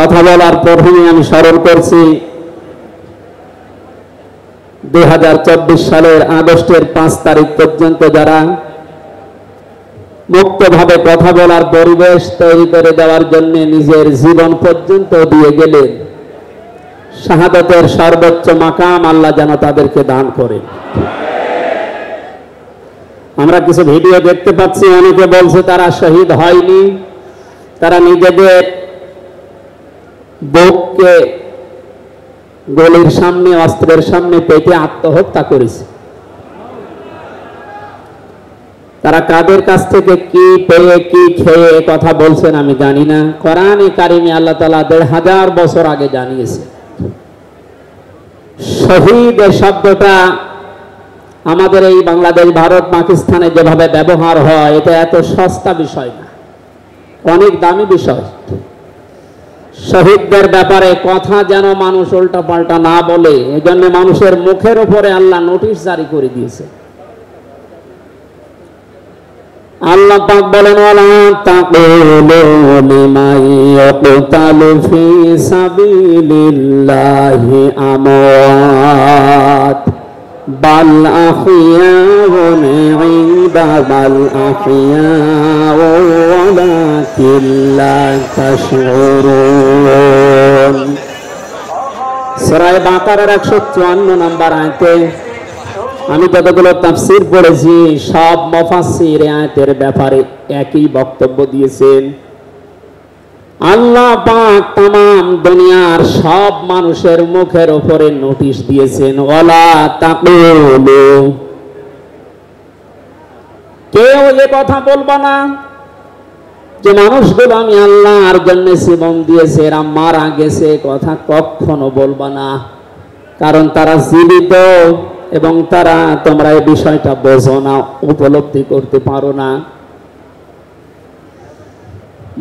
কথা বলার প্রথমে আমি স্মরণ করছি 2024 সালের আগস্টের 5 তারিখ পর্যন্ত যারা মুক্তভাবে কথা বলার পরিবেশ তৈরি করে দেওয়ার জন্য নিজের জীবন পর্যন্ত দিয়ে গেলেন, শাহাদাতের সর্বোচ্চ মাকাম আল্লাহ যেন তাদেরকে দান করেন। আমরা কিছু ভিডিও দেখতে পাচ্ছি, অনেকে বলছে তারা শহীদ হয়নি, তারা নিজেদের বুককে গলির সামনে, অস্ত্রের সামনে পেটে আত্মহত্যা করেছে। তারা কাদের কাছ থেকে কি পেয়ে কি খেয়ে কথা বলছেন আমি জানি না। কোরআনে কারিমে আল্লাহ তাআলা 1500 বছর আগে জানিয়েছে। শহীদ শব্দটা আমাদের এই বাংলাদেশ, ভারত, পাকিস্তানে যেভাবে ব্যবহার হয়, এটা এত সস্তা বিষয় না, অনেক দামি বিষয়। শহীদদের ব্যাপারে কথা যেন মানুষ উল্টা পাল্টা না বলে, এজন্য মানুষের মুখের উপরে আল্লাহ নোটিশ জারি করে দিয়েছে। আল্লাহ পাক বলেন, ওয়ালা তাকুলু লিমান ইয়াকতালু ফি সাবিলিল্লাহি আমওয়াত বাল আহইয়াউন ইনদা বাল আহইয়াউ ওয়ালাকিন লা তাশউরুন। সূরা বাকারার 154 নম্বর আয়াতে আমি যতগুলো তাফসীর পড়েছি, সব মুফাসসির আয়াতের ব্যাপারে একই বক্তব্য দিয়েছেন। আল্লাহ পাক তামাম দুনিয়ার সব মানুষের মুখের উপরে নোটিশ দিয়েছেন, ওয়ালা তাকুলু, কেউ এ কথা বলবা না যে মানুষগুলো আমি আল্লাহর জন্য জীবন দিয়েছে, এরা মারা গেছে, কথা কখনো বলবা না। কারণ তারা জীবিত এবং তারা, তোমরা এই বিষয়টা বোঝো না, উপলব্ধি করতে পারো না।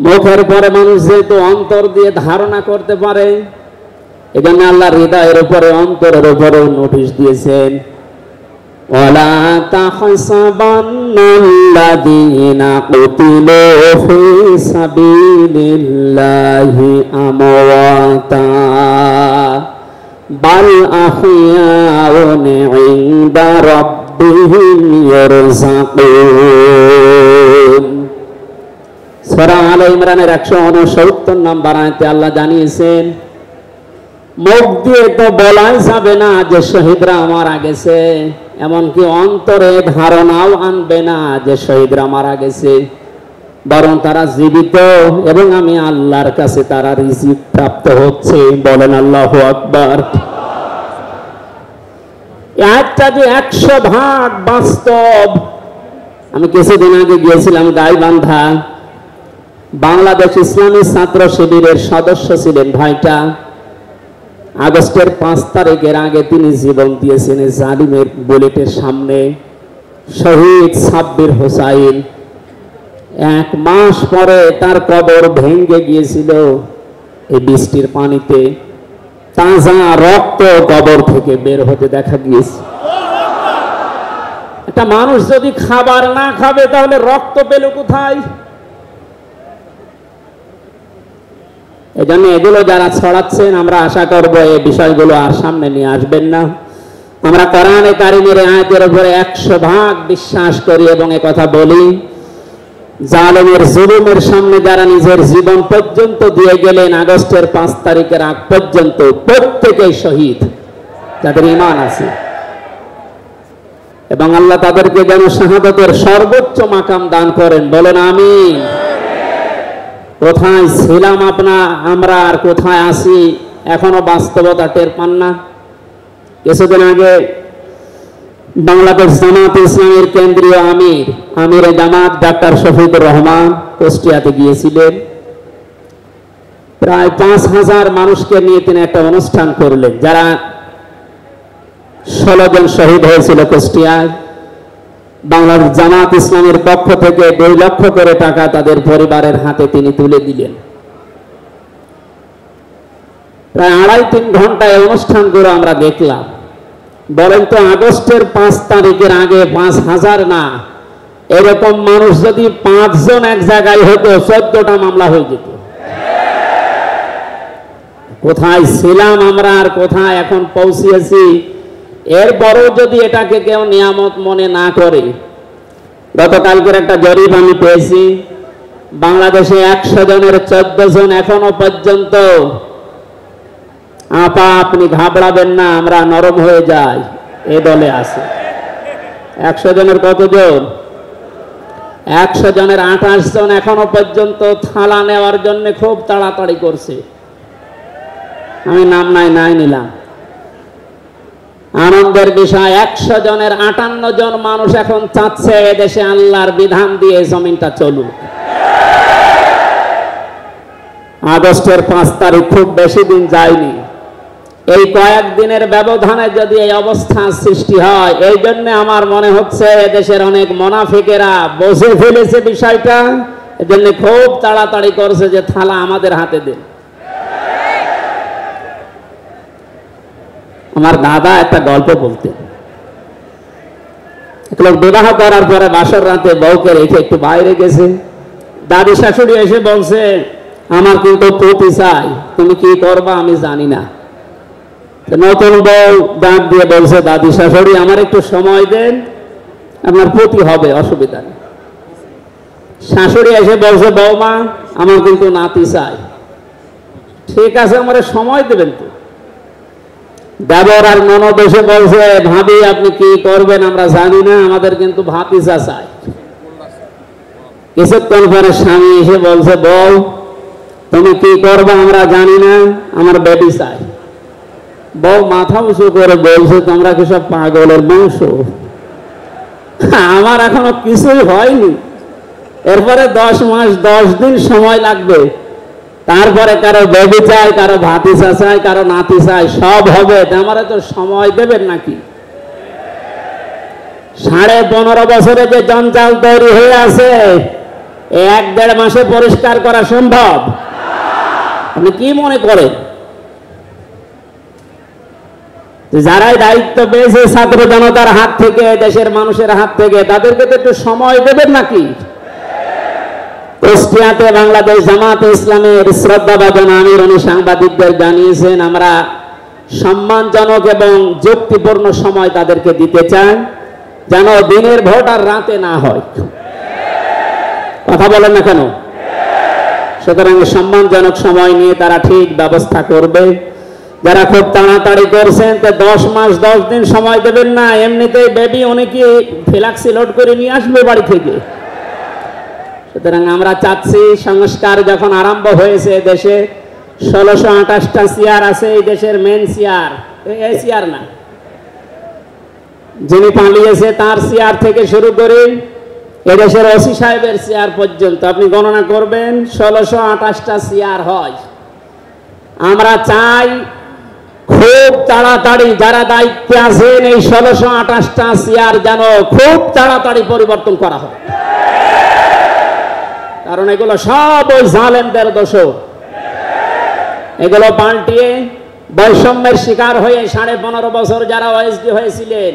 মুখের পরে মানুষ যেহেতু অন্তর দিয়ে ধারণা করতে পারে, এজন্য আল্লাহ হৃদয়ের উপরে, অন্তরের উপরেও নোটিশ দিয়েছেন, ওয়ালা তাহসাবান্নাল্লাযীনা কুতিলু ফি সাবিলিল্লাহি আমওয়াতা বাল আহইয়াউন ইনদা রাব্বিহিম ইয়ারযাকুন। সূরা আলে ইমরানের 169 নম্বর আয়াতে আল্লাহ জানিয়েছেন, মুখ দিয়ে তো বলাই যাবে না যে শহীদরা মারা গেছে, এমনকি অন্তরে ধারণাও আনবে না যে শহীদরা মারা গেছে, বরং তারা জীবিত এবং আমি আল্লাহর কাছে তারা রিজিক প্রাপ্ত হচ্ছে। বলেন আল্লাহু আকবার। একটা যে 100% বাস্তব। আমি কিছুদিন আগে গিয়েছিলাম গাইবান্ধা, বাংলাদেশ ইসলামী ছাত্র শিবিরের সদস্য ছিলেন ভাইটা। আগস্টের 5 তারিখের আগে তিনি জীবন দিয়েছেন জালিমের বুলেটের সামনে। শহীদ সাব্বির হোসাইন, 1 মাস পরে তার কবর ভেঙে গিয়েছিল এই বৃষ্টির পানিতে। তাজা রক্ত কবর থেকে বের হতে দেখা গিয়েছে। একটা মানুষ যদি খাবার না খাবে তাহলে রক্ত পেল কোথায়? এজন্য এগুলো যারা ছড়াচ্ছেন, আমরা আশা করব এই বিষয়গুলো আর সামনে নিয়ে আসবেন না। আমরা কোরআনে কারিমের আয়াতের উপরে 100% বিশ্বাস করি এবং এ কথা বলি, জালেমের জুলুমের সামনে যারা নিজের জীবন পর্যন্ত দিয়ে গেলেন আগস্টের 5 তারিখের আগ পর্যন্ত, প্রত্যেকেই শহীদ যাদের ঈমান আছে, এবং আল্লাহ তাদেরকে যেন শাহাদাতের সর্বোচ্চ মাকাম দান করেন। বলেন আমিন। কোথায় ছিলাম আমরা আর কোথায় আছি এখনো বাস্তবতা টের পান না। কিছুদিন আগে বাংলাদেশ জামাত ইসলামের কেন্দ্রীয় আমির জামাত ডাক্তার শফিকুর রহমান কুষ্টিয়াতে গিয়েছিলেন। প্রায় 5000 মানুষকে নিয়ে তিনি একটা অনুষ্ঠান করলেন, যারা 16 জন শহীদ হয়েছিল কুষ্টিয়ায়। বাংলাদেশ জামাত ইসলামের পক্ষ থেকে 2 লক্ষ করে টাকা তাদের পরিবারের হাতে তিনি তুলে দিলেন। প্রায় 2.5-3 ঘন্টা এই অনুষ্ঠানগুলো আমরা দেখলাম। বলেন তো, আগস্টের 5 তারিখের আগে 5000 না, এরকম মানুষ যদি 5 জন এক জায়গায় হতো 14টা মামলা হয়ে যেত। কোথায় ছিলাম আমরা আর কোথায় এখন পৌঁছিয়েছি, এরপরও যদি এটাকে কেউ নিয়ামত মনে না করে। গতকালকের একটা জরিপ আমি পেয়েছি, বাংলাদেশে 100 জনের 14 জন এখনো পর্যন্ত আপা আপনি ঘাবড়াবেন না আমরা নরম হয়ে যাই এ দলে আছে। 100 জনের কতজন? 100 জনের 28 জন এখনো পর্যন্ত থালা নেওয়ার জন্য খুব তাড়াতাড়ি করছে। আমি নাম নাই নিলাম। আনন্দের বিষয়, 100 জনের 58 জন মানুষ এখন চাচ্ছে এদেশে আল্লাহর বিধান দিয়ে জমিনটা চলুক। আগস্টের 5 তারিখ খুব বেশি দিন যায়নি। এই কয়েকদিনের ব্যবধানে যদি এই অবস্থা সৃষ্টি হয়, এই জন্য আমার মনে হচ্ছে এদেশের অনেক মুনাফিকেরা বুঝে ফেলেছে বিষয়টা, এজন্য খুব তাড়াতাড়ি করছে যে থালা আমাদের হাতে দিন। আমার দাদা একটা গল্প বলতেন। এক লোক বিবাহ করার পরে বাসর রাতে বউকে রেখে একটু বাইরে গেছে। দাদি শাশুড়ি এসে বলছে, আমার কিন্তু পতি চাই, তুমি কি করবা আমি জানি না। নতুন বউ ডাক দিয়ে বলছে, দাদি শাশুড়ি আমার একটু সময় দেন, আপনার পতি হবে, অসুবিধা নেই। শাশুড়ি এসে বলছে, বৌমা আমার কিন্তু নাতি চাই। ঠিক আছে, আমার সময় দেবেন তো। দেবর আর ননদ এসে বলছে, ভাবি আপনি কি করবেন আমরা জানি না, আমাদের কিন্তু ভাতিজা চাই। কিছুক্ষণ পরে স্বামী এসে বলছে, বউ তুমি কি করবে আমরা জানি না, আমার বেবি চাই। বউ মাথা উঁচু করে বলছে, তোমরা কি সব পাগলের বংশ? আমার এখনো কিছুই হয়নি, এরপরে 10 মাস 10 দিন সময় লাগবে, তারপরে কারো বেবি চাই, কারো ভাতিজা চাই, কারো নাতি চাই, সব হবে। আমারে তো সময় দেবেন নাকি? 15.5 বছরে যে জঞ্জাল তৈরি হয়ে আছে, 1-1.5 মাসে পরিষ্কার করা সম্ভব? আপনি কি মনে করেন? যারাই দায়িত্ব পেয়েছে ছাত্র জনতার হাত থেকে, দেশের মানুষের হাত থেকে, তাদেরকে তো একটু সময় দেবেন নাকি? কুষ্টিয়াতে বাংলাদেশ জামাতে ইসলামের শ্রদ্ধাভাজন আমির উনি সাংবাদিকদের জানিয়েছেন, আমরা সম্মানজনক এবং যুক্তিপূর্ণ সময় তাদেরকে দিতে চান, যেন দিনের ভোট আর রাতে না হয়। কথা বলেন না কেন? সুতরাং সম্মানজনক সময় নিয়ে তারা ঠিক ব্যবস্থা করবে। যারা খুব তাড়াতাড়ি করছেন, 10 মাস 10 দিন সময় দেবেন না, এমনিতেই বেবি অনেকে ফ্ল্যাক্সি লোড করে নিয়ে আসবে বাড়ি থেকে। সুতরাং আমরা চাচ্ছি, সংস্কার যখন আরম্ভ হয়েছে দেশে, 1628টা চেয়ার আছে এই দেশের মেন চেয়ার, এই চেয়ার না, যিনি পালিয়েছে তার চেয়ার থেকে শুরু করে এদেশের ওসি সাহেবের চেয়ার পর্যন্ত আপনি গণনা করবেন, 1628টা চেয়ার হয়। আমরা চাই খুব তাড়াতাড়ি যারা দায়িত্বে আছেন এই 1628টা চেয়ার যেন খুব তাড়াতাড়ি পরিবর্তন করা হয়, কারণ এগুলো সব ওই জালেমদের দোষ। এগুলো পাল্টিয়ে বৈষম্যের শিকার হয়ে 15.5 বছর যারা ওএসডি হয়েছিলেন,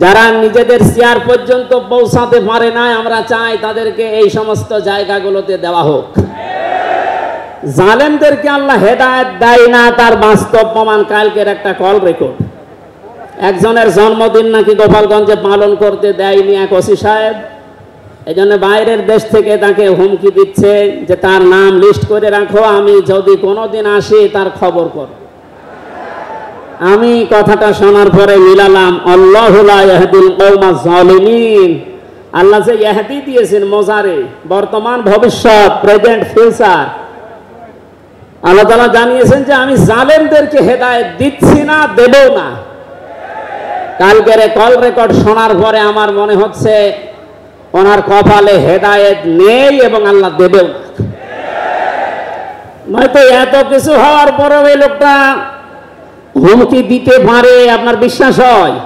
যারা নিজেদের চেয়ার পর্যন্ত পৌঁছাতে পারে না, আমরা চাই তাদেরকে এই সমস্ত জায়গাগুলোতে দেওয়া হোক। জালেমদেরকে আল্লাহ হেদায়েত দেয় না, তার বাস্তব প্রমাণ কালকের একটা কল রেকর্ড। একজনের জন্মদিন নাকি গোপালগঞ্জে পালন করতে দেয়নি এক ওসি সাহেব, এই জন্য বাইরের দেশ থেকে তাকে হুমকি দিচ্ছে যে তার নাম লিস্ট করে রাখো, আমি যদি কোনোদিন আসি তার খবর কর। আমি কথাটা শোনার পরে মিলালাম, আল্লাহু লা ইয়াহদিল কওমাজ জালিমিন। আল্লাহ যে ইহদি দিয়েছেন মোজারে, বর্তমান ভবিষ্যৎ, প্রেজেন্ট ফিউচার, আল্লাহ তাআলা জানিয়েছেন যে আমি জালেমদেরকে হেদায়েত দিচ্ছি না, দেবও না। কালকের কল রেকর্ড শোনার পরে আমার মনে হচ্ছে ওনার কপালে হেদায়েত নেই এবং আল্লাহ দেবেও না। নয়তো এত কিছু হওয়ার পরেও এই লোকটা হুমকি দিতে পারে, আপনার বিশ্বাস হয়?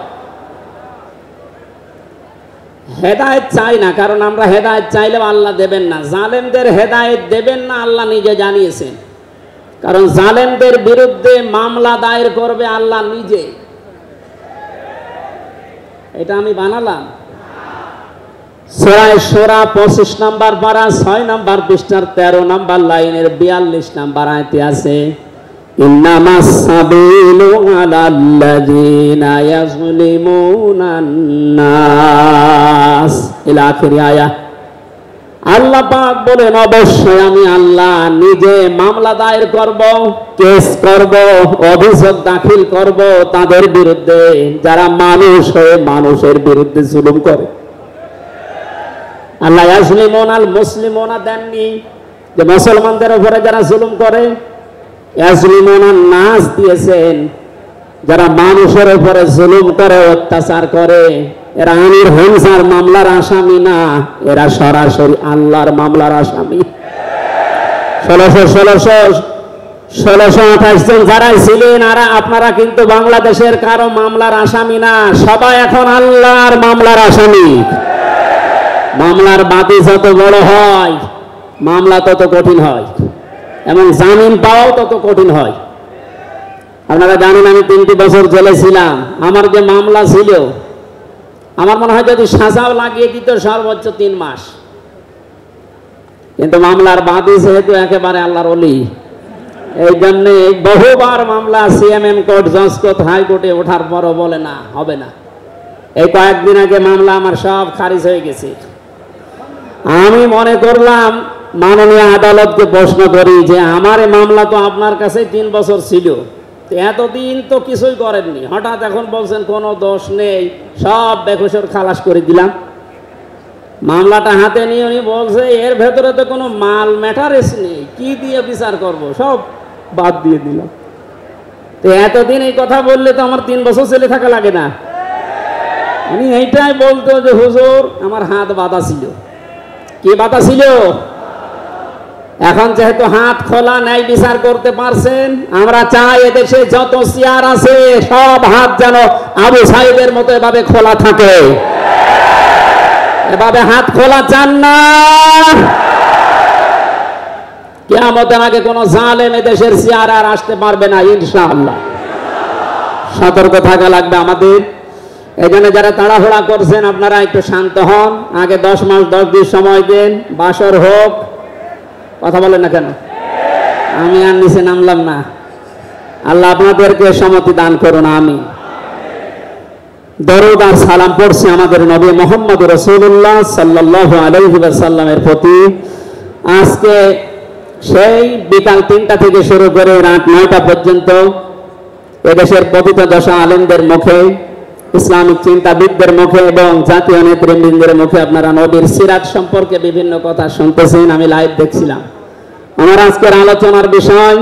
হেদায়েত চাই না, কারণ আমরা হেদায়েত চাইলেও আল্লাহ দেবেন না। জালেমদের হেদায়েত দেবেন না, আল্লাহ নিজে জানিয়েছেন, কারণ জালেমদের বিরুদ্ধে মামলা দায়ের করবে আল্লাহ নিজে। এটা আমি বানালাম। সূরা শূরা 25 নম্বর পারা 6 নম্বর পৃষ্ঠার 13 নম্বর লাইনের 42 নম্বর আয়াতে আছে, ইন্নামাস সাবিলু আলাল্লাযীনা ইয়াযলিমুনান নাস ইলা আখির আয়াত। আল্লাহ পাক বলেন, অবশ্যই আমি আল্লাহ নিজে মামলা দায়ের করব, কেস করব, অভিযোগ দাখিল করব তাদের বিরুদ্ধে যারা মানুষ হয়ে মানুষের বিরুদ্ধে জুলুম করে। আল্লাহ ইয়াজলিমুন আল মুসলিমুনা দেননি যে মুসলমানদের উপরে যারা জুলুম করে, ইয়াজলিমুন আন নাস দিয়েছেন যারা মানুষের উপরে জুলুম করে, অত্যাচার করে। এরা আমির হামজার মামলার আসামি না, এরা সরাসরি আল্লাহর মামলার আসামি। 1628 জন যারা ছিলেন আর আপনারা কিন্তু বাংলাদেশের কারো মামলার আসামি না, সবাই এখন আল্লাহর মামলার আসামি। মামলার বাদী যত বড় হয় মামলা তত কঠিন হয়, এবং জামিন পাওয়াও তত কঠিন হয়। আপনারা জানেন আমি 3টি বছর জেলে ছিলাম। আমার যে মামলা ছিল, আমার মনে হয় যদি সাজাও লাগিয়ে দিত সর্বোচ্চ 3 মাস। কিন্তু মামলার বাদী যেহেতু একেবারে আল্লাহর ওলি, এই জন্যে বহুবার মামলা সিএমএম কোর্ট, জজ কোর্ট, হাইকোর্টে ওঠার পরও বলে না, হবে না। এই কয়েকদিন আগে মামলা আমার সব খারিজ হয়ে গেছে। আমি মনে করলাম মাননীয় আদালতকে প্রশ্ন করি যে আমার এই মামলা তো আপনার কাছে 3 বছর ছিল, এতদিন তো কিছুই করেননি, হঠাৎ এখন বলছেন কোনো দোষ নেই, সব বেকসুর খালাস করে দিলাম। মামলাটা হাতে নিয়ে উনি বলছে এর ভেতরে তো কোনো মাল ম্যাটারেস নেই, কি দিয়ে বিচার করব, সব বাদ দিয়ে দিলাম। তো এতদিন এই কথা বললে তো আমার 3 বছর জেলে থাকা লাগে না। উনি এইটাই বলতো যে হুজুর আমার হাত বাঁধা ছিল। কি বাঁধা ছিল? এখন যেহেতু হাত খোলা, ন্যায় বিচার করতে পারছেন, আমরা চাই এদেশে যত চেয়ার আছে সব হাত যেন আবু সাইদের মতো এভাবে খোলা থাকে। এভাবে হাত খোলা চান না? কিয়ামতের আগে কোন জালেম এদেশের চেয়ার আর আসতে পারবে না ইনশাআল্লাহ। সতর্ক থাকা লাগবে আমাদের। এখানে যারা তাড়াহুড়া করছেন আপনারা একটু শান্ত হন। আগে 10 মাস 10 দিন সময় দেন, বাসর হোক। কথা বলেন না কেন? আমি আর নিচে নামলাম না। আল্লাহ আপনাদেরকে সম্মতি দান করুন, আমিন। দরুদ আর সালাম পড়ছি আমাদের নবী মুহাম্মদ রাসূলুল্লাহ সাল্লাল্লাহু আলাইহি ওয়াসাল্লামের প্রতি। আজকে সেই বিকাল 3টা থেকে শুরু করে রাত 9টা পর্যন্ত এদেশের পতিত দশা আলেমদের মুখে, ইসলামিক চিন্তাবিদদের মুখে এবং জাতীয় নেতৃবৃন্দের মুখে আপনারা নবীর সিরাত সম্পর্কে বিভিন্ন কথা শুনতেছেন। আমি লাইভ দেখছিলাম। আমার আজকের আলোচনার বিষয়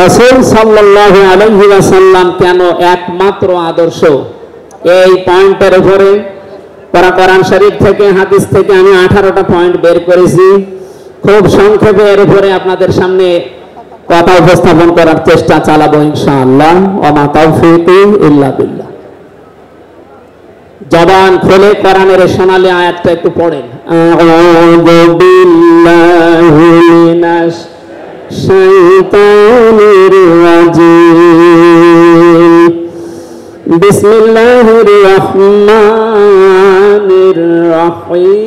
রাসূল সাল্লাল্লাহু আলাইহি ওয়াসাল্লাম কেন একমাত্র আদর্শ। এই পয়েন্টের উপরে কোরআন শরীফ থেকে, হাদিস থেকে আমি 18টা পয়েন্ট বের করেছি। খুব সংক্ষেপে এর উপরে আপনাদের সামনে কথা উপস্থাপন করার চেষ্টা চালাবো ইনশাআল্লাহ। ওয়া মা তাওফীকি ইল্লা বিল্লাহ। জবান খুলে কোরআনের সোনালী আয়াতটা একটু পড়েন। আউযু বিল্লাহি মিনাশ শাইতানির রাজিম। বিসমিল্লাহির রহমানির রহিম।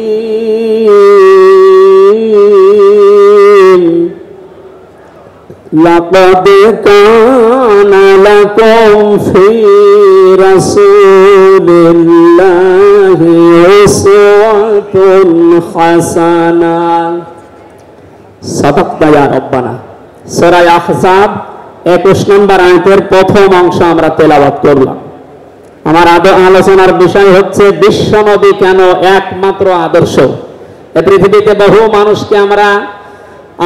লাকাদ কানা লাকুম ফি রাসূলিল্লাহি উসওয়াতুন হাসানাহ। সাদাকতা ইয়া রাব্বানা। সূরা আহজাব 21 নম্বর আয়াতের প্রথম অংশ আমরা তেলাওয়াত করলাম। আমার আলোচনার বিষয় হচ্ছে বিশ্বনবী কেন একমাত্র আদর্শ। এই পৃথিবীতে বহু মানুষকে আমরা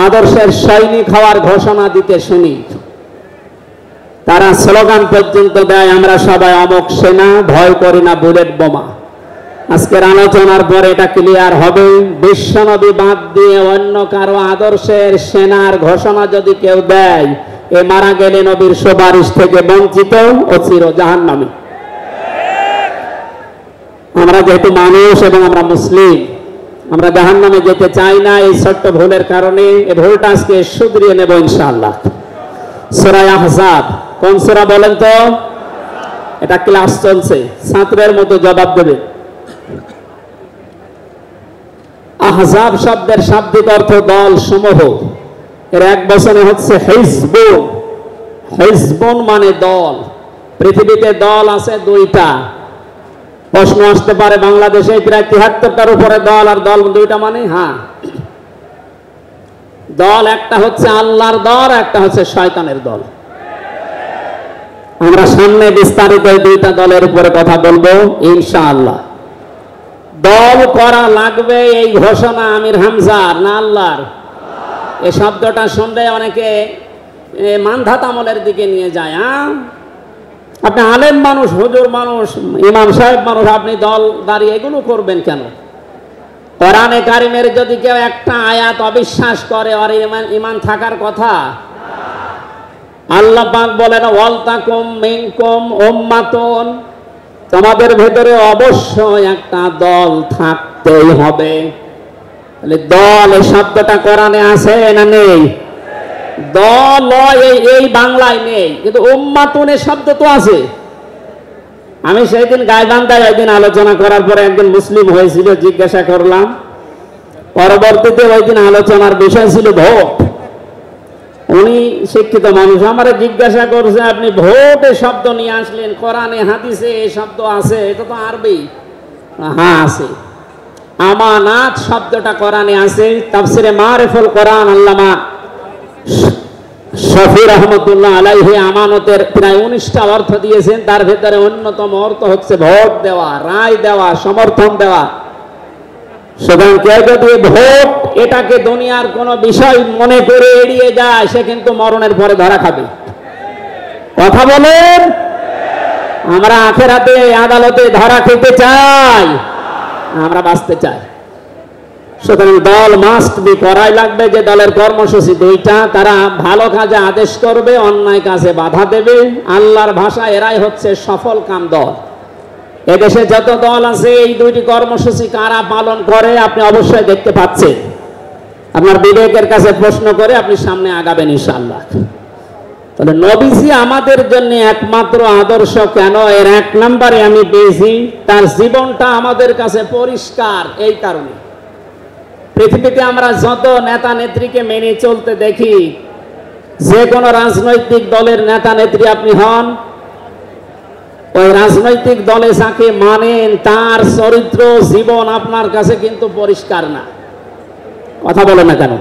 আদর্শের সৈনিক হওয়ার ঘোষণা দিতে শুনি, তারা স্লোগান পর্যন্ত দেয় আমরা সবাই অমক সেনা, ভয় করি না বুলেট বোমা। আজকের আলোচনার পরে এটা ক্লিয়ার হবে। বিশ্বনবী বাদ দিয়ে অন্য কারো আদর্শের সেনার ঘোষণা যদি কেউ দেয়, এ মারা গেলে নবীর সুপারিশ থেকে বঞ্চিত ও চির জাহান্নামী। আমরা যেহেতু মানুষ এবং আমরা মুসলিম, আমরা জাহান্নামে যেতে চাই না। এই ছোট্ট ভুলের কারণে এই ভুলটা আজকে শুধরিয়ে নেব ইনশাআল্লাহ। সূরা আহজাব কোন সূরা বলেন তো? এটা ক্লাস চলছে, ছাত্রের মতো জবাব দেবে। আহজাব শব্দের শাব্দিক অর্থ দল সমূহ। এর এক বচনে হচ্ছে হিজবুন। হিজবুন মানে দল। পৃথিবীতে দল আছে দুইটা। প্রশ্ন আসতে পারে বাংলাদেশে প্রায় ৭৩টার উপরে দল, আর দল দুইটা মানে? হ্যাঁ, দল একটা হচ্ছে আল্লাহর দল, একটা হচ্ছে শয়তানের দল। আমরা সামনে বিস্তারিত দুইটা দলের উপরে কথা বলবো ইনশাআল্লাহ। দল করা লাগবে এই ঘোষণা আমির হামজার না আল্লাহর? এই শব্দটা শুনলে অনেকে মানধাত আমলের দিকে নিয়ে যায়। আপনি আলেম মানুষ, হুজুর মানুষ, ইমাম সাহেব মানুষ, আপনি দল দাঁড়িয়ে এগুলো করবেন কেন? কোরআনে কারিমের যদি কেউ একটা আয়াত অবিশ্বাস করে আর ইমান থাকার কথা? আল্লাহ পাক বলেন ওয়ালতাকুম মিনকুম উম্মাতুন, তোমাদের ভেতরে অবশ্যই একটা দল থাকতেই হবে। তাহলে দল এই শব্দটা কোরআনে আছে না নেই? দল এই বাংলায় নেই, কিন্তু উম্মাতুন এর শব্দ তো আছে। আমি সেই দিন গাইবান্ধায় একদিন আলোচনা করার পরে একজন মুসলিম হয়েছিল, জিজ্ঞাসা করলাম। পরবর্তীতে ওই দিন আলোচনার বিষয় ছিল ভোট। উনি শিক্ষিত মানুষ, আমারে জিজ্ঞাসা করছে আপনি ভোটে শব্দ নিয়ে আসলেন, কোরআনে হাদিসে এই শব্দ আছে? এটা তো আরবি। হ্যাঁ আছে। আমানাত শব্দটা কোরআনে আছে। তাফসিরে মারিফুল কোরআন আল্লামা শফি রহমতুল্লাহ আলাইহি আমানতের প্রায় 19টা অর্থ দিয়েছেন। তার ভেতরে অন্যতম অর্থ হচ্ছে ভোট দেওয়া, রায় দেওয়া, সমর্থন দেওয়া। সুতরাং কেউ যদি ভোট এটাকে দুনিয়ার কোন বিষয় মনে করে এড়িয়ে যায়, সে কিন্তু মরণের পরে ধরা খাবে। কথা বলেন? আমরা আখিরাতে আদালতে ধরা খেতে চাই, আমরা বাঁচতে চাই। সুতরাং দল মাস্ট বি, করাই লাগবে। যে দলের কর্মসূচি দুইটা, তারা ভালো কাজে আদেশ করবে, অন্যায় কাজে বাধা দেবে। আল্লাহর ভাষা এরাই হচ্ছে সফল কাম দল। এদেশে যত দল আছে এই দুইটি কর্মসূচি কারা পালন করে আপনি অবশ্যই দেখতে পাচ্ছেন। আপনার বিবেকের কাছে প্রশ্ন করে আপনি সামনে আগাবেন ইনশাআল্লাহ। তাহলে নবীজি আমাদের জন্য একমাত্র আদর্শ কেন? এর 1 নম্বরে আমি পেয়েছি তার জীবনটা আমাদের কাছে পরিষ্কার। এই কারণে পৃথিবীতে আমরা যত নেতা নেত্রীকে মেনে চলতে দেখি, যে কোনো রাজনৈতিক দলের নেতা নেত্রী আপনি হন, ওই রাজনৈতিক দলে যাকে মানেন তার চরিত্র জীবন আপনার কাছে কিন্তু পরিষ্কার না। কথা বলে না কেন?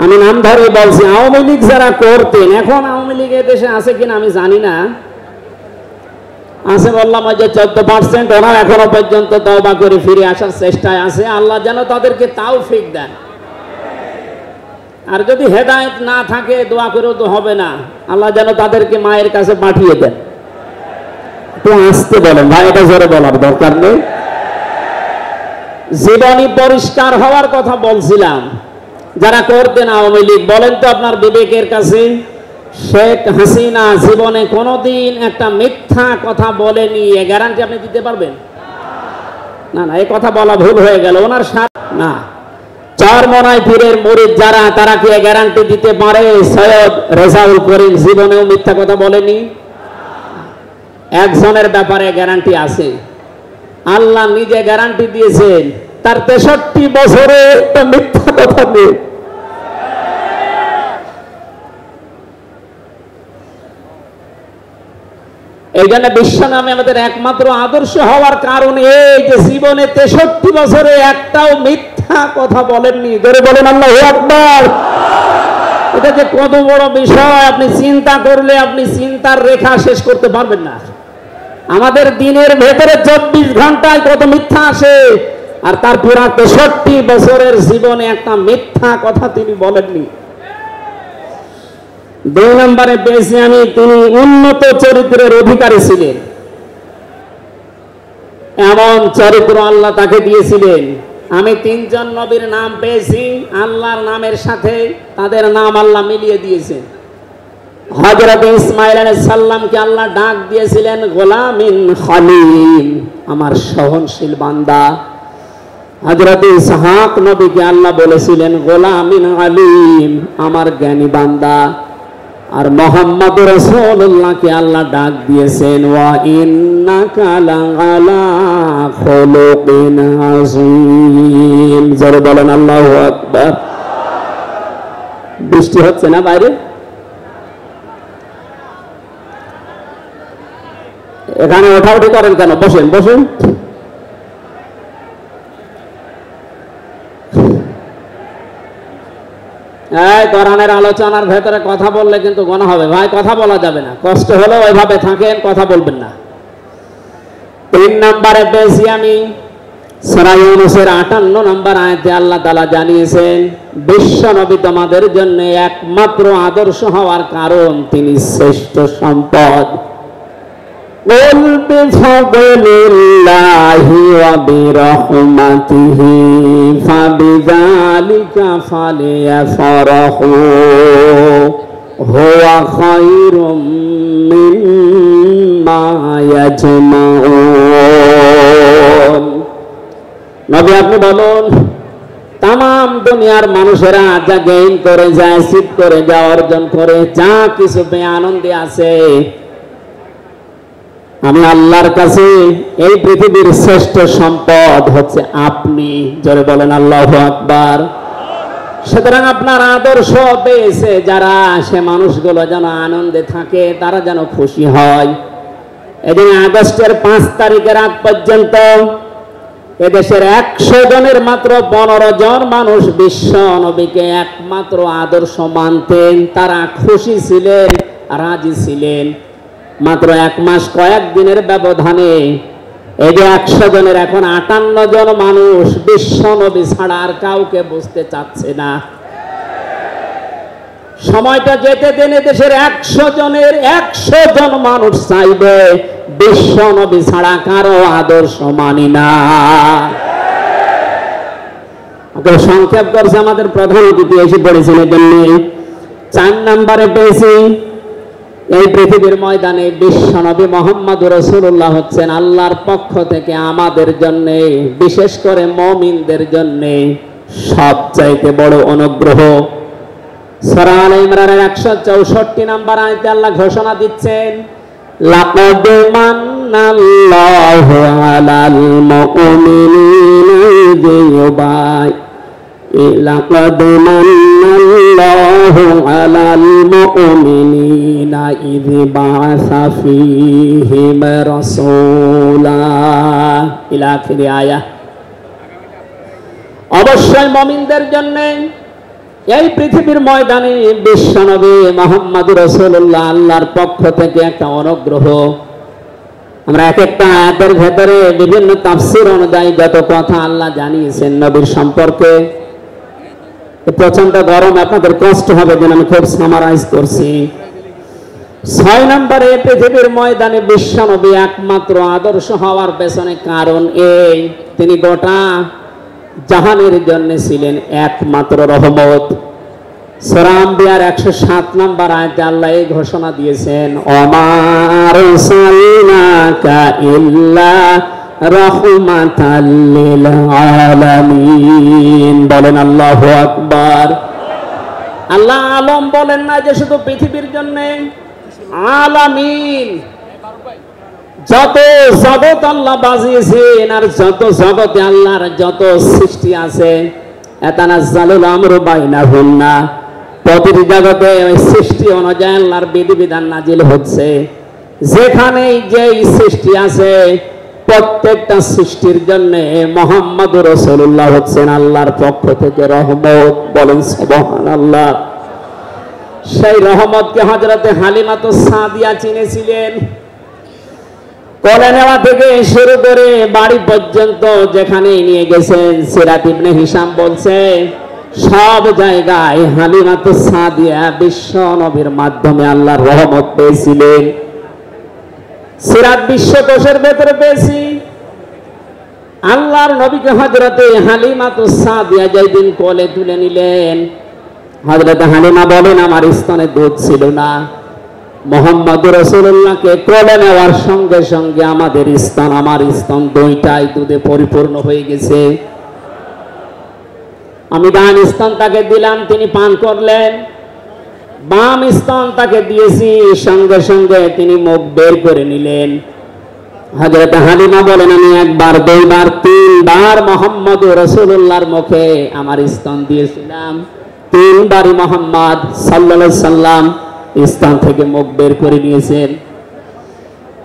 আমি নাম ধরে বলছি, আওয়ামী লীগ যারা করতেন, এখন আওয়ামী লীগ দেশে আছে কিনা আমি জানি না, আছে বললাম যে 14%, ওরা এখনো পর্যন্ত তওবা করে ফিরে আসার চেষ্টায় আছে। আল্লাহ যেন তাদেরকে তৌফিক দেন। আর যদি হেদায়েত না থাকে দোয়া করেও তো হবে না, আল্লাহ যেন তাদেরকে মায়ের কাছে পাঠিয়ে দেন। তো আসতে বলেন ভাই, এটা জোরে বলার দরকার নেই। জীবনী পরিষ্কার হওয়ার কথা বলছিলাম। যারা করতেন আওয়ামী লীগ, বলেন তো আপনার বিবেকের কাছে, শেখ হাসিনা জীবনে কোনোদিন একটা মিথ্যা কথা বলেনি, এ গ্যারান্টি আপনি দিতে পারবেন? না না, এই কথা বলা ভুল হয়ে গেল। ওনার সাথে না, চরমনাই পীরের মুরিদ যারা, তারা কি গ্যারান্টি দিতে পারে সৈয়দ রেজাউল করিম জীবনেও মিথ্যা কথা বলেনি? একজনের ব্যাপারে গ্যারান্টি আছে, আল্লাহ নিজে গ্যারান্টি দিয়েছেন, তার 63 বছরে একটা মিথ্যা কথা নেই। এই জন্য বিশ্ব নামে আমাদের একমাত্র আদর্শ হওয়ার কারণ এই যে জীবনে 63 বছরে একটাও মিথ্যা কথা বলেননি। ধরে বলেন আল্লাহু আকবার। এটা যে কত বড় বিষয় আপনি চিন্তা করলে আপনি চিন্তার রেখা শেষ করতে পারবেন না। আমাদের দিনের ভেতরে 24 ঘন্টায় কত মিথ্যা আসে, আর তার পুরা 63 বছরের জীবনে একটা মিথ্যা কথা তিনি বলেননি। 2 নম্বরে পেয়েছি আমি, তিনি উন্নত চরিত্রের অধিকারী ছিলেন। এমন চরিত্র আল্লাহ তাকে দিয়েছিলেন। আমি 3 জন নবীর নাম পেয়েছি, আল্লাহর নামের সাথে তাদের নাম আল্লাহ মিলিয়ে দিয়েছেন। হযরত ইসমাঈল আলাইহিস সালামকে আল্লাহ ডাক দিয়েছিলেন গোলামিন খলিল, আমার সহনশীল বান্দা। হযরত ইসহাক নবীকে আল্লাহ বলেছিলেন গোলামিন আলিম, আমার জ্ঞানী বান্দা। আর মুহাম্মদ রাসূলুল্লাহকে আল্লাহ ডাক দিয়েছেন ওয়া ইন্নাকা লাআলা খুলুকিন আযীম। জোরে বলেন আল্লাহু আকবার। বৃষ্টি হচ্ছে না বাইরে? এখানে ওঠাউঠি করেন কেন? বসেন বসেন। এই কোরআনের আলোচনার ভেতরে কথা বললে কিন্তু গুনাহ হবে ভাই, কথা বলা যাবে না। কষ্ট হলেও ওইভাবে থাকেন, কথা বলবেন না। 3 নম্বরে পেয়েছি আমি সূরা ইউনূসের 58 নম্বর আয়াতে আল্লাহ তাআলা জানিয়েছেন বিশ্ব নবী তোমাদের জন্য একমাত্র আদর্শ হওয়ার কারণ তিনি শ্রেষ্ঠ সম্পদ। قُلْ بِفَضْلِ اللَّهِ وَبِرَحْمَتِهِ فَبِذَلِكَ فَلْيَفْرَحُوا هُوَ خَيْرٌ مِّمَّا يَجْمَعُونَ। নবী আপনি বলুন, তাম দুনিয়ার মানুষেরা যা গেইন করে, যা অ্যাচিভ করে, যা অর্জন করে, যা কিছু পেয়ে আনন্দে আছে, আমি আল্লাহর কাছে এই পৃথিবীর শ্রেষ্ঠ সম্পদ হচ্ছে আপনি। জোরে বলেন আল্লাহু আকবার। সুতরাং আপনার আদর্শ পেয়েছে যারা, সে মানুষগুলো যেন আনন্দে থাকে, তারা যেন খুশি হয়। এদিন আগস্টের 5 তারিখের আগ পর্যন্ত এদেশের 100 জনের মাত্র 15 জন মানুষ বিশ্ব নবীকে একমাত্র আদর্শ মানতেন। তারা খুশি ছিলেন, রাজি ছিলেন। মাত্র 1 মাস কয়েক দিনের ব্যবধানে এই যে 100 জনের এখন 58 জন মানুষ বিশ্ব নবী ছাড়া আর কাউকে বুঝতে চাচ্ছে না। সময়টা যেতে দেন, দেশের 100 জনের 100 জন মানুষ চাইবে বিশ্ব নবী ছাড়া কারো আদর্শ মানি না। সংক্ষেপ করছে আমাদের প্রধান অতিথি এসে পড়েছেন। এজন্য 4 নম্বরে পেয়েছি এই পৃথিবীর ময়দানে বিশ্ব নবী মুহাম্মদুর রাসূলুল্লাহ হচ্ছেন আল্লাহর পক্ষ থেকে আমাদের জন্য, বিশেষ করে মুমিনদের জন্য সবচাইতে বড় অনুগ্রহ। সূরা আলে ইমরানের 164 নম্বর আয়াতে আল্লাহ ঘোষণা দিচ্ছেন, লাকাদ মান্নাল্লাহু আলাল মুমিনিনা لقد من الله على المؤمنين إذ بعث فيهم رسولا إلى آخر آية। অবশ্যই মুমিনদের জন্য এই পৃথিবীর ময়দানে বিশ্বনবী মুহাম্মদুর রাসূলুল্লাহ আল্লাহর পক্ষ থেকে একটা অনুগ্রহ। আমরা এক একটা আয়াতের ভেতরে বিভিন্ন তাফসীর অনুযায়ী যত কথা আল্লাহ জানিয়েছেন নবীর সম্পর্কে, প্রচন্ড গরম, আপনাদের কষ্ট হবে যেন আমি খুব সামারাইজ করছি। 6 নম্বরে পৃথিবীর ময়দানে বিশ্ব নবী একমাত্র আদর্শ হওয়ার পেছনে কারণ এই, তিনি গোটা জাহানের জন্য ছিলেন একমাত্র রহমত। সূরা আম্বিয়ার 107 নম্বর আয়াতে আল্লাহ এই ঘোষণা দিয়েছেন, ওমা আরসালনাকা ইল্লা রাহমাতাল লিল আলামিন। বলেন আল্লাহু আকবার। আল্লাহ আলম বলেন না যে শুধু পৃথিবীর জন্য, আলামিন যত জগৎ আল্লাহ বাজিয়েছেন আর যত জগতে আল্লাহর যত সৃষ্টি আছে, এতানাজ্জালুল আমরু বাইনাহুন্না, প্রতিটি জগতে ওই সৃষ্টি অনুযায়ী আল্লাহর বিধিবিধান নাজিল হচ্ছে। যেখানেই যেই সৃষ্টি আছে প্রত্যেকটা সৃষ্টির জন্য মুহাম্মদুর রাসূলুল্লাহ হচ্ছেন আল্লাহর পক্ষ থেকে রহমত। বলেন সুবহানাল্লাহ। সেই রহমতকে হযরতে হালিমাতুস সাদিয়া চিনেছিলেন। কোলে নেওয়া থেকে শুরু করে বাড়ি পর্যন্ত যেখানে নিয়ে গেছেন, সিরাত ইবনে হিশাম বলছে সব জায়গায় হালিমাতুস সাদিয়া বিশ্ব নবীর মাধ্যমে আল্লাহর রহমত পেয়েছিলেন। সিরাত বিশ্বকোষের ভেতরে পেয়েছি আল্লাহর নবীকে হযরতে হালিমাতুস সাদিয়া যেদিন কোলে তুলে নিলেন, হযরতে হালিমা বলেন আমার স্তনে দুধ ছিল না। মুহাম্মদুর রাসূলুল্লাহকে কোলে নেওয়ার সঙ্গে সঙ্গে আমাদের স্তন, আমার স্তন দুইটাই দুধে পরিপূর্ণ হয়ে গেছে। আমি ডান স্তন তাকে দিলাম, তিনি পান করলেন। বাম স্তন তাকে দিয়েছি, সঙ্গে সঙ্গে তিনি মুখ বের করে নিলেন। হযরত হালিমা বলেন আমি একবার, দুইবার, 3 বার মুহাম্মদুর রাসূলুল্লাহর মুখে আমার স্তন দিয়েছিলাম। 3 বারই মুহাম্মদ সাল্লাল্লাহু আলাইহি সাল্লাম স্তন থেকে মুখ বের করে নিয়েছেন।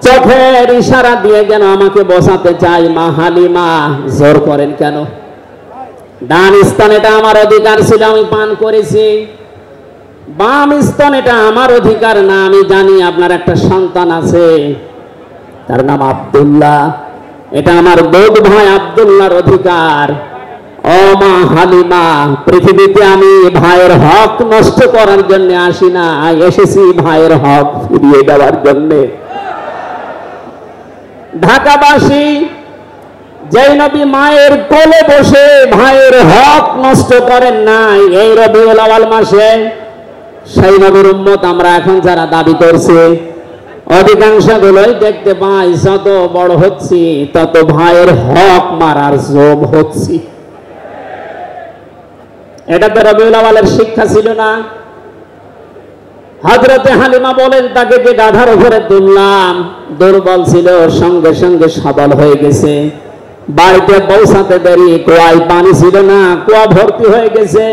চোখের ইশারা দিয়ে যেন আমাকে বসাতে চাই। মা হালিমা জোর করেন কেন? ডান স্তন এটা আমার অধিকার ছিল, আমি পান করেছি। বাম স্তন এটা আমার অধিকার না। আমি জানি আপনার একটা সন্তান আছে, তার নাম আব্দুল্লাহ, এটা আমার বড় ভাই আব্দুল্লাহর অধিকার। ও মা হালিমা, পৃথিবীতে আমি ভাইয়ের হক নষ্ট করার জন্য আসি না, এসেছি ভাইয়ের হক ফিরিয়ে দেওয়ার জন্য। ঢাকাবাসী, যেই নবী মায়ের কোলে বসে ভাইয়ের হক নষ্ট করেন নাই এই রবিউল আউয়াল মাসে, সেই নবীর উম্মত আমরা এখন যারা দাবি করছি, অধিকাংশ গুলোই দেখতে পাই যত বড় হচ্ছি তত ভাইয়ের হক মারার জোব হচ্ছি। এটা তো রবিউল আউয়ালের শিক্ষা ছিল না? হযরতে হালিমা বলেন, তাকে যে গাধার উপরে তুললাম, দুর্বল ছিল, সঙ্গে সঙ্গে সবল হয়ে গেছে। বাড়িতে পৌঁছাতে দেরি, কুয়ায় পানি ছিল না, কুয়া ভর্তি হয়ে গেছে।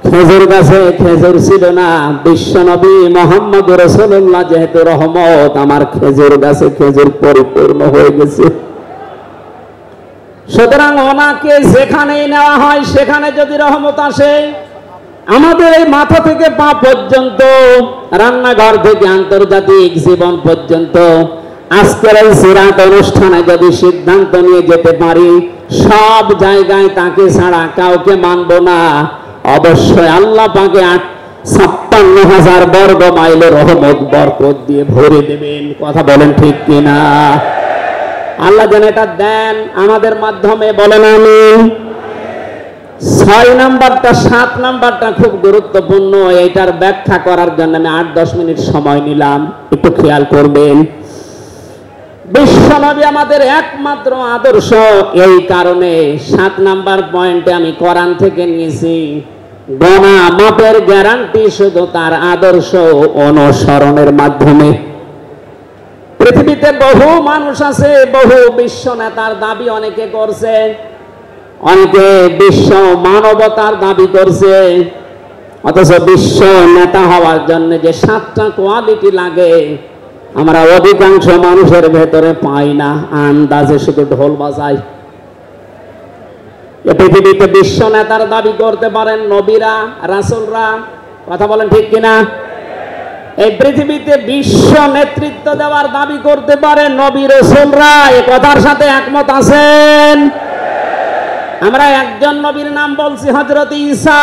খেজুর গাছে খেজুর ছিল না, বিশ্ব নবী মুহাম্মদ রাসূলুল্লাহ যেহেতু রহমত, আমার খেজুর গাছে খেজুর পরিপূর্ণ হয়ে গেছে। সুতরাং ওনাকে যেখানেই নেওয়া হয় সেখানে যদি রহমত আসে, আমাদের এই মাথা থেকে পা পর্যন্ত, রান্নাঘর থেকে আন্তর্জাতিক জীবন পর্যন্ত, আজকের এই সিরাত অনুষ্ঠানে যদি সিদ্ধান্ত নিয়ে যেতে পারি সব জায়গায় তাকে ছাড়া কাউকে মানব না, অবশ্যই আল্লাহ পাকে ৫৬,০০০ বর্গ মাইলের রহমত বরকত দিয়ে ভরে দেবেন। কথা বলেন ঠিক কিনা? আল্লাহ যেন এটা দেন আমাদের মাধ্যমে, বলেন আমিন। ৬ নাম্বারটা ৭ নাম্বারটা খুব গুরুত্বপূর্ণ, এটার ব্যাখ্যা করার জন্য আমি ৮-১০ মিনিট সময় নিলাম, একটু খেয়াল করবেন। বিশ্বনবী আমাদের একমাত্র আদর্শ, এই কারণে ৭ নাম্বার পয়েন্টে আমি কোরআন থেকে নিয়েছি। গোনা মাপের গ্যারান্টি শুধু তার আদর্শ অনুসরণের মাধ্যমে। পৃথিবীতে বহু মানুষ আছে, বহু বিশ্ব নেতার দাবি অনেকে করছে, অনেকে বিশ্ব মানবতার দাবি করছে, অথচ বিশ্ব নেতা হওয়ার জন্য যে ৭টা কোয়ালিটি লাগে আমরা অধিকাংশ মানুষের ভেতরে পাই না, আন্দাজে শুধু ঢোল বাজায়। পৃথিবীতে বিশ্ব নেতার দাবি করতে পারেন নবীরা, রাসূলরা। কথা বলেন ঠিক কিনা? এই পৃথিবীতে বিশ্ব নেতৃত্ব দেওয়ার দাবি করতে পারে নবী রাসূলরা। এই কথার সাথে একমত আছেন? আমরা একজন নবীর নাম বলছি, হযরত ঈসা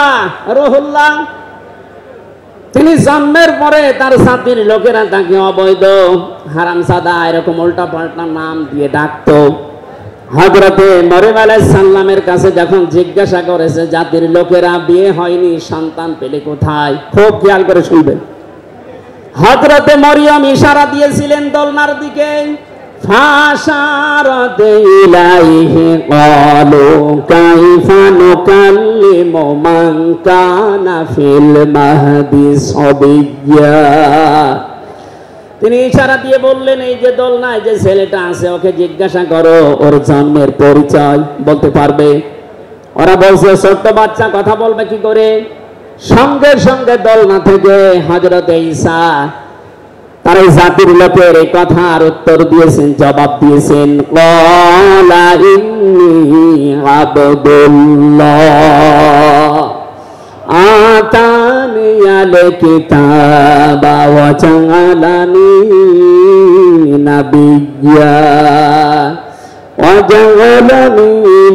রূহুল্লাহ। তিনি জন্মের পরে তার জাতির লোকেরা তাকে অবৈধ, হারামজাদা, এরকম উল্টা পাল্টা নাম দিয়ে ডাকতো। হযরতে মরিয়ম আলাইহিস সালামের কাছে যখন জিজ্ঞাসা করেছে জাতির লোকেরা, বিয়ে হয়নি, সন্তান পেলে কোথায়, খুব খেয়াল করে শুনবেন। হযরতে মরিয়ম ইশারা দিয়েছিলেন দোলনার দিকে, ফাশারাত ইলাইহি ক্বালু কাইফা নুকাল্লিমু মান কানা ফিল মাহদি সাবিয়্যা। তিনি ইশারা দিয়ে বললেন, এই যে দোলনায় যে ছেলেটা আছে ওকে জিজ্ঞাসা করো ওর জন্মের পরিচয় বলতে পারবে। ওরা বলছে ছোট্ট বাচ্চা কথা বলবে কি করে? সঙ্গে সঙ্গে দোলনা থেকে হযরত ঈসা তার এই জাতির লোকের এই কথার উত্তর দিয়েছেন, জবাব দিয়েছেন, ক্বালা ইন্নী আবদুল্লাহ আতানিয়াল কিতাবা ওয়া জাআলানি নাবিয়্যা ওয়া জাআলানি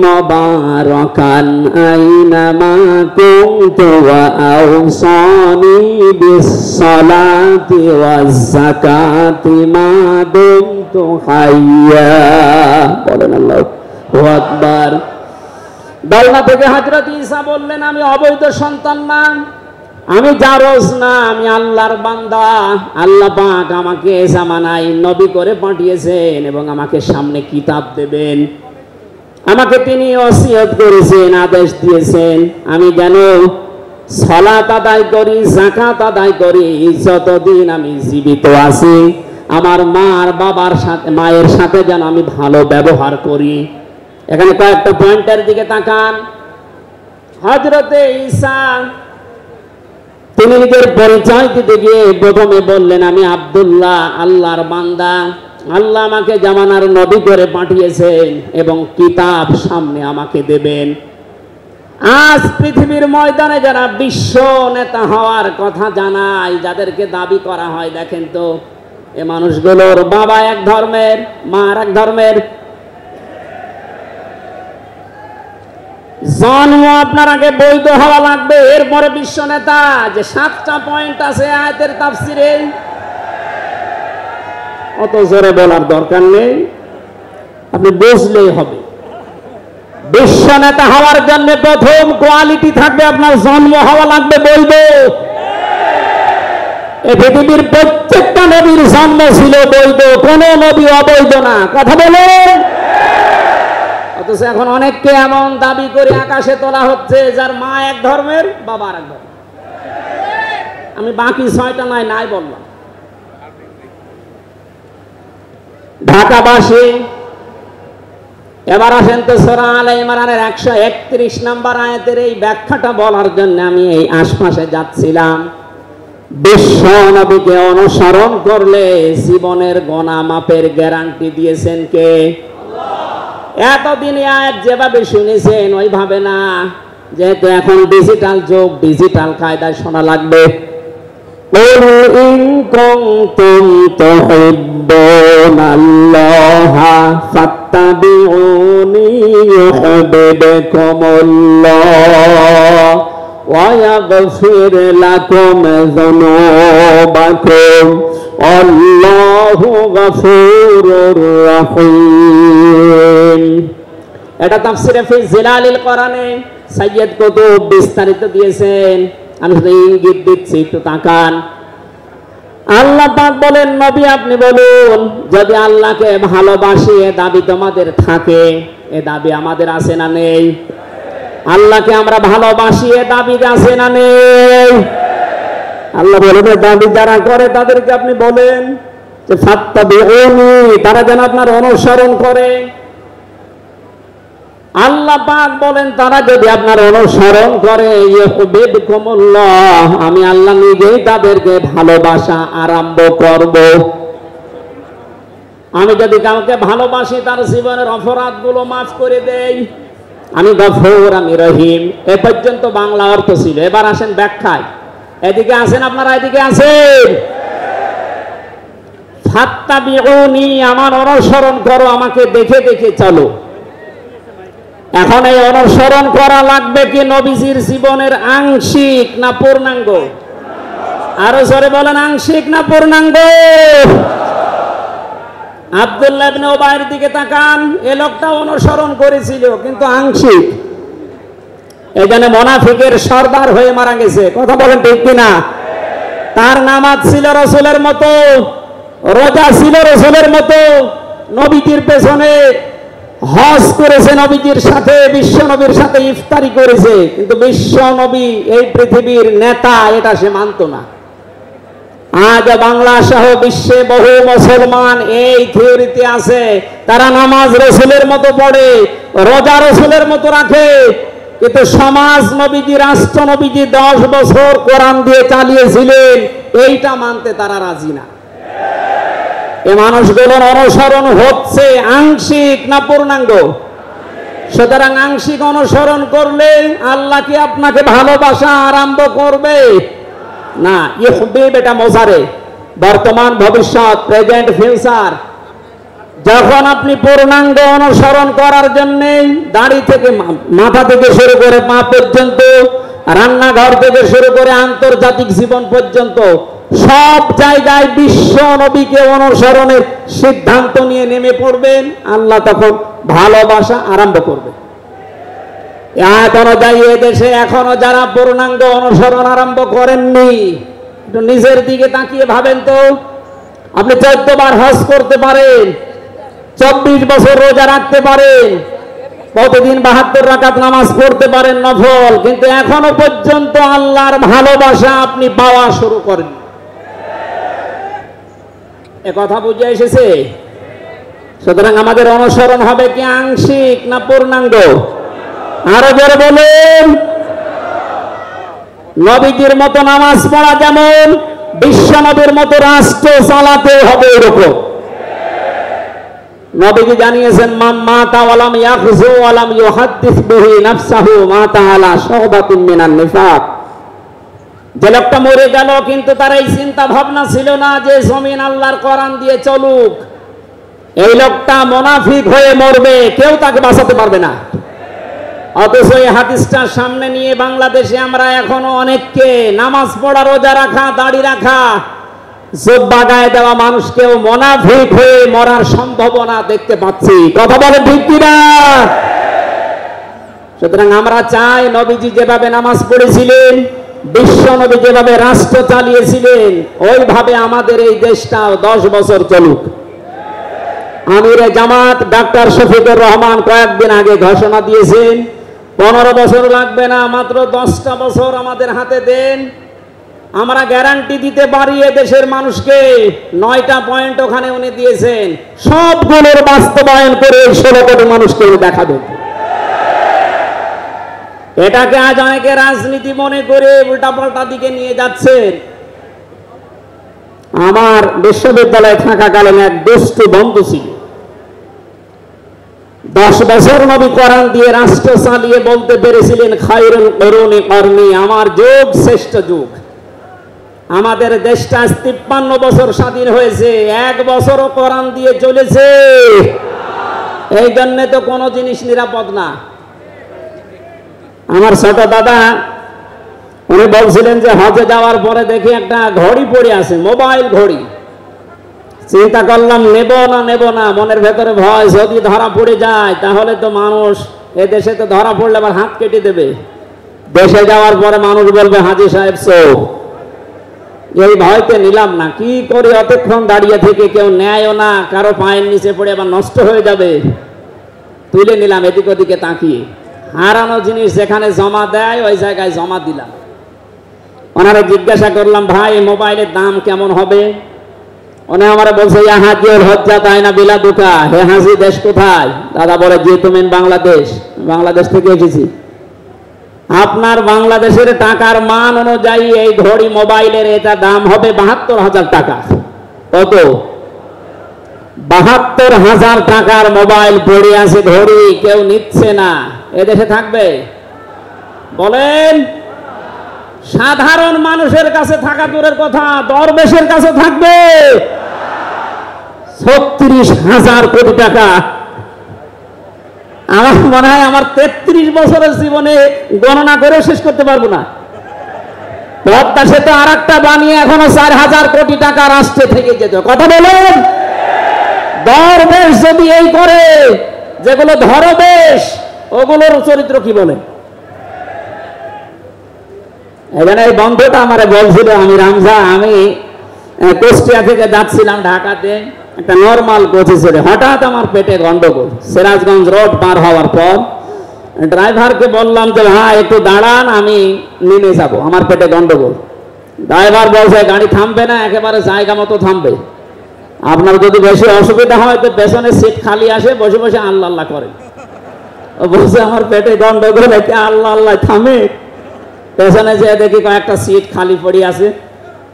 মুবারাকান আইনামা কুনতু ওয়া আওসানি বিস-সালাতি ওয়াজ-যাকাতি মা দুমতু হাইয়্যা। বলেন আল্লাহু আকবার। দোলনা থেকে হযরত ঈসা বললেন, আমি অবৈধ সন্তান না, আমি জারজ না, আমি আল্লাহর বান্দা। আল্লাহ পাক আমাকে জামানায় নবী করে পাঠিয়েছেন এবং আমাকে সামনে কিতাব দেবেন। আমাকে তিনি ওসিয়ত করেছেন, আদেশ দিয়েছেন আমি যেন সালাত আদায় করি, যাকাত আদায় করি যতদিন আমি জীবিত আছি। আমার মায়ের সাথে যেন আমি ভালো ব্যবহার করি। এখানে কয়েকটা পয়েন্টের দিকে তাকান। হযরতে ঈসা তিনি নিজের পরিচয় দিতে গিয়ে প্রথমে বললেন, আমি আব্দুল্লাহ, আল্লাহর বান্দা। আল্লাহ আমাকে জামানার নবী করে পাঠিয়েছেন এবং কিতাব সামনে আমাকে দেবেন। আজ পৃথিবীর ময়দানে যারা বিশ্ব নেতা হওয়ার কথা জানায়, যাদেরকে দাবি করা হয়, দেখেন তো এ মানুষগুলোর বাবা এক ধর্মের, মা আর এক ধর্মের, জন্ম আপনার আগে বৈধ হওয়া লাগবে, এরপরে বিশ্ব নেতা। যে 7টা পয়েন্ট আছে আয়াতের তাফসিরে, অত জোরে বলার দরকার নেই, আপনি বুঝলেই হবে। বিশ্ব নেতা হওয়ার জন্য প্রথম কোয়ালিটি থাকবে, আপনার জন্ম হওয়া লাগবে বৈধ। এই পৃথিবীর প্রত্যেকটা নবীর জন্ম ছিল বৈধ, কোন নবী অবৈধ না, কথা বলেন। অথচ এখন অনেককে এমন দাবি করে আকাশে তোলা হচ্ছে যার মা এক ধর্মের, বাবা আর এক ধর্মের। আমি বাকি 6টা নাই বললাম। ঢাকাবাসী, এবার আসেন তো সূরা আলে ইমরানের 131 নম্বর আয়াতের এই ব্যাখ্যাটা বলার জন্য আমি এই আশপাশে যাচ্ছিলাম। বিশ্ব নবীকে অনুসরণ করলে জীবনের গুনাহ মাপের গ্যারান্টি দিয়েছেন কে? এতদিন আয়াত যেভাবে শুনেছেন ওইভাবে না, যেহেতু এখন ডিজিটাল যুগ, ডিজিটাল কায়দায় শোনা লাগবে। قُلْ إِن كُنتُمْ تُحِبُّونَ اللَّهَ فَاتَّبِعُونِي يُحْبِبْكُمُ اللَّهُ وَيَغْفِرْ لَكُمْ ذُنُوبَكُمْ وَاللَّهُ غَفُورٌ رَّحِيمٌ। এটা তাফসিরে ফি জিলালিল কোরআনে সাইয়্যিদ কুতুব বিস্তারিত দিয়েছেন, আমি শুধু ইঙ্গিত দিচ্ছি, একটু তাকান। আল্লাহ পাক বলেন, নবী আপনি বলুন, যদি আল্লাহকে ভালোবাসি এ দাবি তোমাদের থাকে, এ দাবি আমাদের আছে না নেই? আল্লাহকে আমরা ভালোবাসি এ দাবি আছে না নেই? আল্লাহ বলেন দাবি যারা করে তাদেরকে আপনি বলেন যে ফাত্তাবিউনি, তারা যেন আপনার অনুসরণ করে। আল্লাহ পাক বলেন তারা যদি আপনার অনুসরণ করে ইউহিব্বুকুমুল্লাহ, আমি আল্লাহ নিজেই তাদেরকে ভালোবাসা আরম্ভ করব। আমি যদি কাউকে ভালোবাসি তার জীবনের অপরাধগুলো মাফ করে দেই, আমি গফুর, আমি রহিম। এ পর্যন্ত বাংলা অর্থ ছিল। এবার আসেন ব্যাখ্যায়। এদিকে আসেন আপনারা, এদিকে আসেন। ফাত্তাবিউনি, আমার অনুসরণ করো, আমাকে দেখে দেখে চলো। এখন এই অনুসরণ করা লাগবে কি নবীজির জীবনের আংশিক না পূর্ণাঙ্গ? আরো জোরে বলেন, আংশিক না পূর্ণাঙ্গ? আব্দুল্লাহ ইবনে উবাইয়ের দিকে তাকান, এ লোকটা অনুসরণ করেছিল কিন্তু আংশিক। এখানে মুনাফিকের সর্দার হয়ে মারা গেছে, কথা বলেন ঠিক কিনা? তার নামাজ ছিল রাসূলের মতো, রোজা ছিল রাসূলের মতো, নবীজির পেছনে হজ করেছে, নবীজির সাথে, বিশ্ব নবীর সাথে ইফতারি করেছে, কিন্তু বিশ্ব নবী এই পৃথিবীর নেতা এটা সে মানত না। আজ বাংলা সহ বিশ্বে বহু মুসলমান এই থিওরিতে আছে, তারা নামাজ রাসূলের মতো পড়ে, রোজা রাসূলের মতো রাখে, কিন্তু সমাজ নবীজি, রাষ্ট্র নবীজি 10 বছর কোরআন দিয়ে চালিয়েছিলেন, এইটা মানতে তারা রাজি না। এই মানুষগুলোর অনুসরণ হচ্ছে আংশিক না পূর্ণাঙ্গ? সুতরাং আংশিক অনুসরণ করলে আল্লাহ কি আপনাকে ভালোবাসা আরম্ভ করবে? না। ইউহিব এটা মোজারে, বর্তমান, ভবিষ্যৎ, প্রেজেন্ট, ফিউচার। যখন আপনি পূর্ণাঙ্গ অনুসরণ করার জন্য দাড়ি থেকে, মাথা থেকে শুরু করে পা পর্যন্ত, রান্নাঘর থেকে শুরু করে আন্তর্জাতিক জীবন পর্যন্ত সব জায়গায় বিশ্ব নবীকে অনুসরণের সিদ্ধান্ত নিয়ে নেমে পড়বেন, আল্লাহ তখন ভালোবাসা আরম্ভ করবে। আয়াত অনুযায়ী এদেশে এখনো যারা পূর্ণাঙ্গ অনুসরণ আরম্ভ করেননি, একটু নিজের দিকে তাকিয়ে ভাবেন তো। আপনি 14 বার হজ করতে পারেন, 24 বছর রোজা রাখতে পারেন, প্রতিদিন 72 রাকাত নামাজ পড়তে পারেন নফল, কিন্তু এখনো পর্যন্ত আল্লাহর ভালোবাসা আপনি পাওয়া শুরু করেন। এ কথা বুঝে এসেছে? সুতরাং আমাদের অনুসরণ হবে কি আংশিক না পূর্ণাঙ্গ? আরো জোরে বলেন। নবীজির মতো নামাজ পড়া যেমন, বিশ্ব নবীর মতো রাষ্ট্র চালাতে হবে এরকম। নবীজি জানিয়েছেন, মান মাতা ওয়ালাম ইয়াখযু ওয়ালাম ইউহাদ্দিস বিহি নাফসাহু মাতা আলা শুবাতিন মিনান নিফাক। যে লোকটা মরে গেল কিন্তু তার এই চিন্তা ভাবনা ছিল না যে জমিন আল্লাহর কোরআন দিয়ে চলুক, এই লোকটা মুনাফিক হয়ে মরবে, কেউ তাকে বাঁচাতে পারবে না। অথচ এই হাদিসটা সামনে নিয়ে বাংলাদেশে আমরা এখনো অনেককে নামাজ পড়া, রোজা রাখা, দাড়ি রাখা, জুব্বা গায়ে দেওয়া মানুষকেও মুনাফিক হয়ে মরার সম্ভাবনা দেখতে পাচ্ছি। কথা বলে ঠিক কিনা? সুতরাং আমরা চাই নবীজি যেভাবে নামাজ পড়েছিলেন, বিশ্ব নবী যেভাবে রাষ্ট্র চালিয়েছিলেন, ওইভাবে আমাদের এই দেশটাও 10 বছর চলুক। আমিরে জামাত ডাক্তার শফিকুর রহমান কয়েকদিন আগে ঘোষণা দিয়েছেন 15 বছর লাগবে না, মাত্র 10টা বছর আমাদের হাতে দেন, আমরা গ্যারান্টি দিতে পারি দেশের মানুষকে। 9টা পয়েন্ট ওখানে উনি দিয়েছেন, সবগুলোর বাস্তবায়ন করে 16 কোটি মানুষকে দেখাবেন। এটাকে আজ অনেকে রাজনীতি মনে করে উল্টাপাল্টা দিকে নিয়ে যাচ্ছেন। আমার বিশ্ববিদ্যালয়ে থাকাকালীন এক দুষ্টু বন্ধু ছিল, 10 বছর নবী কোরআন দিয়ে রাষ্ট্র চালিয়ে বলতে পেরেছিলেন, খায়রুল কুরুনি করনি, আমার যুগ শ্রেষ্ঠ যুগ। আমাদের দেশটা 53 বছর স্বাধীন হয়েছে, 1 বছরও কোরআন দিয়ে চলেছে। এই জন্য তো কোনো জিনিস নিরাপদ না। আমার ছোট দাদা উনি বলছিলেন যে হজে যাওয়ার পরে দেখি একটা ঘড়ি পড়ে আছে, মোবাইল ঘড়ি। চিন্তা করলাম নেব না, মনের ভেতরে ভয়, যদি ধরা পড়ে যায় তাহলে তো মানুষ, এ দেশে তো ধরা পড়লে আবার হাত কেটে দেবে। দেশে যাওয়ার পরে মানুষ বলবে হাজী সাহেব চোখ, এই ভয়তে নিলাম না। কি করি, অতক্ষণ দাঁড়িয়ে থেকে কেউ নেয়ও না, কারো পায়ের নিচে পড়ে আবার নষ্ট হয়ে যাবে। তুলে নিলাম এদিক ওদিকে তাকিয়ে, হারানো জিনিস যেখানে জমা দেয় ওই জায়গায় জমা দিলাম। ওনারা জিজ্ঞাসা করলাম, ভাই মোবাইলের দাম কেমন হবে? উনি আমারা বলছে, ইয়া হাজিউল হজ্জা তাইনা বিলা দুকা, হে হাজি দেশ কোথায়? দাদা বলে, যে তুমি বাংলাদেশ। বাংলাদেশ থেকে এসেছি। আপনার বাংলাদেশের টাকার মান অনুযায়ী এই ঘড়ি মোবাইলের এটা দাম হবে 72,000 টাকা। কত? 72,000 টাকার মোবাইল পড়ে আছে, ঘড়ি কেউ নিচ্ছে না। এদেশে থাকবে? বলেন। সাধারণ মানুষের কাছে থাকা দূরের কথা, দরবেশের কাছে থাকবে 36,000 কোটি টাকা। আমার মনে হয় আমার 33 বছরের জীবনে গণনা করে শেষ করতে পারবো না। পদ্মা সেতু আর একটা বানিয়ে এখনো 4,000 কোটি টাকা রাষ্ট্রে থেকে যেত। কথা বলেন। দরবেশ যদি এই করে, যেগুলো ধরবেশ ওগুলোর চরিত্র কি বলে? এখানে এই বন্ধুটা আমারে বলছিল, আমি রামজা, আমি কুষ্টিয়া থেকে যাচ্ছিলাম ঢাকাতে একটা নর্মাল কোচে চড়ে, হঠাৎ আমার পেটে গন্ডগোল। সিরাজগঞ্জ রোড পার হওয়ার পর ড্রাইভারকে বললাম যে হ্যাঁ একটু দাঁড়ান, আমি নেমে যাব, আমার পেটে গন্ডগোল। ড্রাইভার বলছে গাড়ি থামবে না, একেবারে জায়গা মতো থামবে। আপনার যদি বেশি অসুবিধা হয় তো পেছনের সিট খালি আসে, বসে বসে আল্লাহ আল্লাহ করে। ও বলছে আমার পেটে গন্ডগোল, একে আল্লাহ আল্লাহ থামে। পেছনে যে দেখি কয়েকটা সিট খালি পড়ে আছে,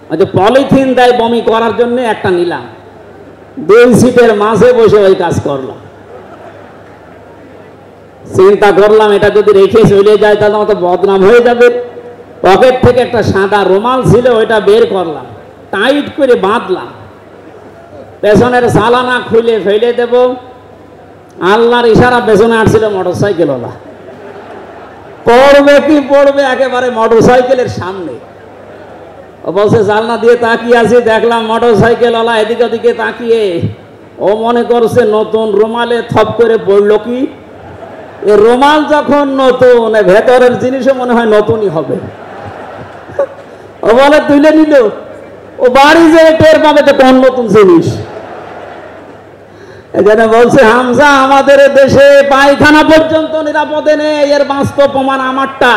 ওই যে পলিথিন দেয় বমি করার জন্য, একটা নিলাম। 2 সিটের মাঝে বসে ওই কাজ করলাম। চিন্তা করলাম এটা যদি রেখে চলে যায় তাহলে আমার তো বদনাম হয়ে যাবে। পকেট থেকে একটা সাদা রুমাল ছিল, ওইটা বের করলাম, টাইট করে বাঁধলাম। পেছনের সালানা খুলে ফেলে দেব, আল্লাহর ইশারা পেছনে আসছিল মোটরসাইকেলওয়ালা। পড়বে কি পড়বে একেবারে মোটরসাইকেলের সামনে। ও বলছে জানলা দিয়ে তাকিয়ে আছি, দেখলাম মোটরসাইকেলওয়ালা এদিকে ওদিকে তাকিয়ে, ও মনে করছে নতুন রুমালে থপ করে পড়লো কি। এ রুমাল যখন নতুন, ভেতরের জিনিসও মনে হয় নতুনই হবে। ও বলে তুলে নিল, ও বাড়ি যে টের পাবে তো কোন নতুন জিনিস। এখানে বলছে হামজা, আমাদের দেশে পায়খানা পর্যন্ত নিরাপদে নেই, এর বাস্তব প্রমাণ আমারটা।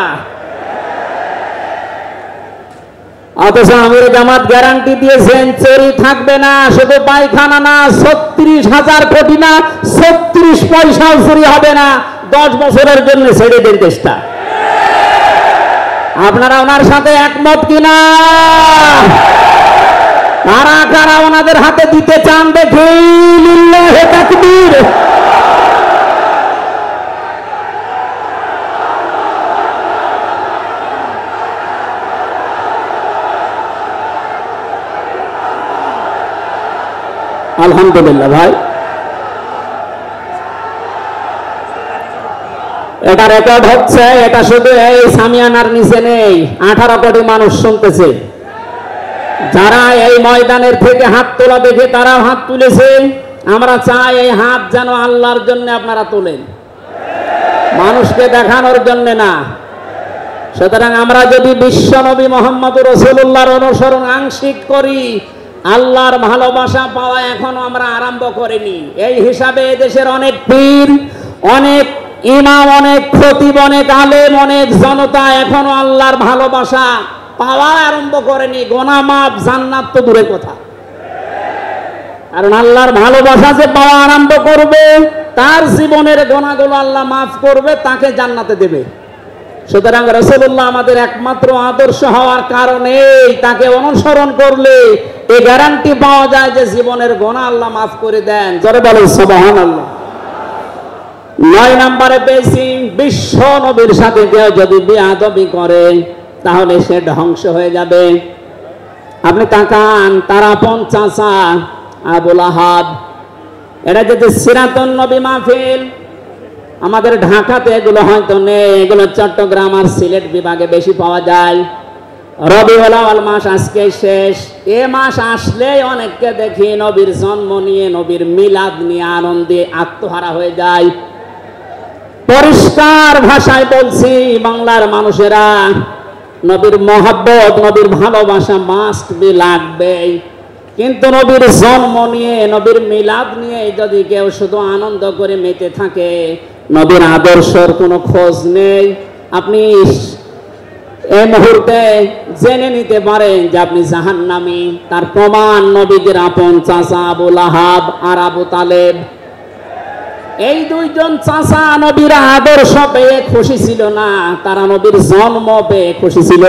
অথচ আমির জামাত গ্যারান্টি দিয়েছেন চুরি থাকবে না, শুধু পায়খানা না, 36,000 কোটি না, 36 পয়সাও চুরি হবে না। 10 বছরের জন্য ছেড়ে দেন দেশটা। আপনারা ওনার সাথে একমত কিনা? কারা কারা ওনাদের হাতে দিতে চান দেখি লিল্লাহি তাকবীর। আলহামদুলিল্লাহ ভাই, এটা রেকর্ড হচ্ছে। এটা শুধু এই সামিয়ানার নিচে নেই, 18 কোটি মানুষ শুনতেছে। যারা এই ময়দানের থেকে হাত তোলা দেখে তারাও হাত তুলেছে। আমরা চাই এই হাত যেন আল্লাহর জন্য আপনারা তোলেন, মানুষকে দেখানোর জন্য না। সুতরাং আমরা যদি বিশ্ব নবী মোহাম্মদ রাসূলুল্লাহর অনুসরণ আংশিক করি, আল্লাহর ভালোবাসা পাওয়া এখনো আমরা আরম্ভ করিনি। এই হিসাবে দেশের অনেক পীর, অনেক ইমাম, অনেক খতিব, অনেক আলেম, অনেক জনতা এখনো আল্লাহর ভালোবাসা পাওয়া আরম্ভ করেনি। গুনাহ মাফ, জান্নাত তো দূরের কথা। কারণ আল্লাহর ভালোবাসা যে পাওয়া আরম্ভ করবে, তার জীবনের গুনাহগুলো আল্লাহ মাফ করবে, তাকে জান্নাতে দেবে। সুতরাং রাসূলুল্লাহ আমাদের একমাত্র আদর্শ হওয়ার কারণে তাকে অনুসরণ করলে এই গ্যারান্টি পাওয়া যায় যে জীবনের গুনাহ আল্লাহ মাফ করে দেন। জোরে বলেন সুবহানাল্লাহ। 9 নম্বরে পেয়েছি, বিশ্ব নবীর সাথে কেউ যদি বেয়াদবি করে তাহলে সে ধ্বংস হয়ে যাবে। আপনি তাকান, তার আপন চাচা আবু লাহাব, এটা যদি সিরাতুন নবী মাহফিল, আমাদের ঢাকাতে এগুলো হয়তো নেই, এগুলো চট্টগ্রাম আর সিলেট বিভাগে বেশি পাওয়া যায়। রবিউল আউয়াল মাস আজকে শেষ, এ মাস আসলেই অনেককে দেখি নবীর জন্ম নিয়ে, নবীর মিলাদ নিয়ে আনন্দে আত্মহারা হয়ে যায়। পরিষ্কার ভাষায় বলছি, বাংলার মানুষেরা নবীর মহব্বত, নবীর ভালোবাসা মাস্ট বি লাগবে। কিন্তু নবীর জন্ম নিয়ে, নবীর মিলাদ নিয়ে যদি কেউ শুধু আনন্দ করে মেতে থাকে, নবীর আদর্শের কোনো খোঁজ নেই, আপনি এই মুহূর্তে জেনে নিতে পারেন যে আপনি জাহান্নামী। তার প্রমাণ নবীদের আপন চাচা আবু লাহাব আর আবু তালেব। এই দুইজন চাচা নবীর আদর্শ পেয়ে খুশি ছিল না, তারা নবীর জন্ম পেয়ে খুশি ছিল।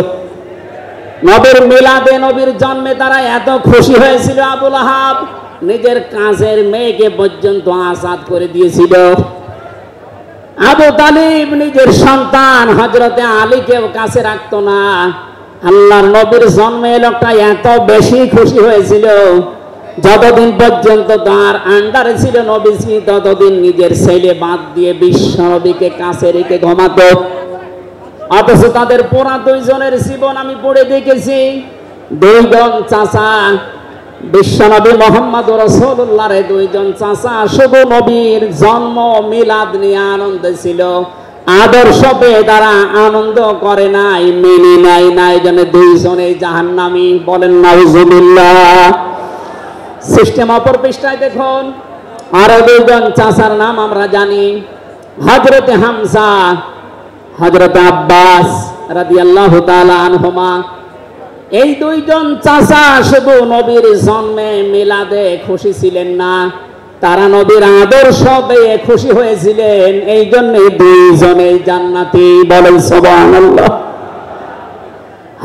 নবীর মিলাদে, নবীর জন্মে তারা এত খুশি হয়েছিল, আবু লাহাব নিজের কাজের মেয়েকে পর্যন্ত আজাদ করে দিয়েছিল। আবু তালিব নিজের সন্তান হযরতে আলীকেও কাছে রাখতো না। আল্লাহর নবীর জন্মে লোকটা এত বেশি খুশি হয়েছিল, যতদিন পর্যন্ত তার আন্ডারে ছিল নবীজি, ততদিন নিজের ছেলে বাদ দিয়ে বিশ্ব নবীকে কাছে রেখে ঘুমাতো। অথচ তাদের পুরা দুইজনের জীবন আমি পড়ে দেখেছি। দুইজন চাচা, বিশ্বনবী মোহাম্মদ রাসূলুল্লাহর দুইজন চাচা শুধু নবীর জন্ম মিলাদ নিয়ে আনন্দ ছিল, আদর্শ পেয়ে তারা আনন্দ করে নাই, মেনে নাই। নাই জন্য দুইজনে জাহান্নামী। বলেন নাউজুবিল্লাহ। সিস্টেম অপর পৃষ্ঠায় দেখুন, আরো দুইজন চাচার নাম আমরা জানি, হযরতে হামজা, হযরতে আব্বাস রাদিয়াল্লাহু তাআলা আনহুমা। এই দুইজন চাচা শুধু নবীর জন্মে মিলাদে খুশি ছিলেন না, তারা নবীর আদর্শ পেয়ে খুশি হয়েছিলেন। এই জন্য দুইজনেই জান্নাতি। বলেন সুবহানাল্লাহ।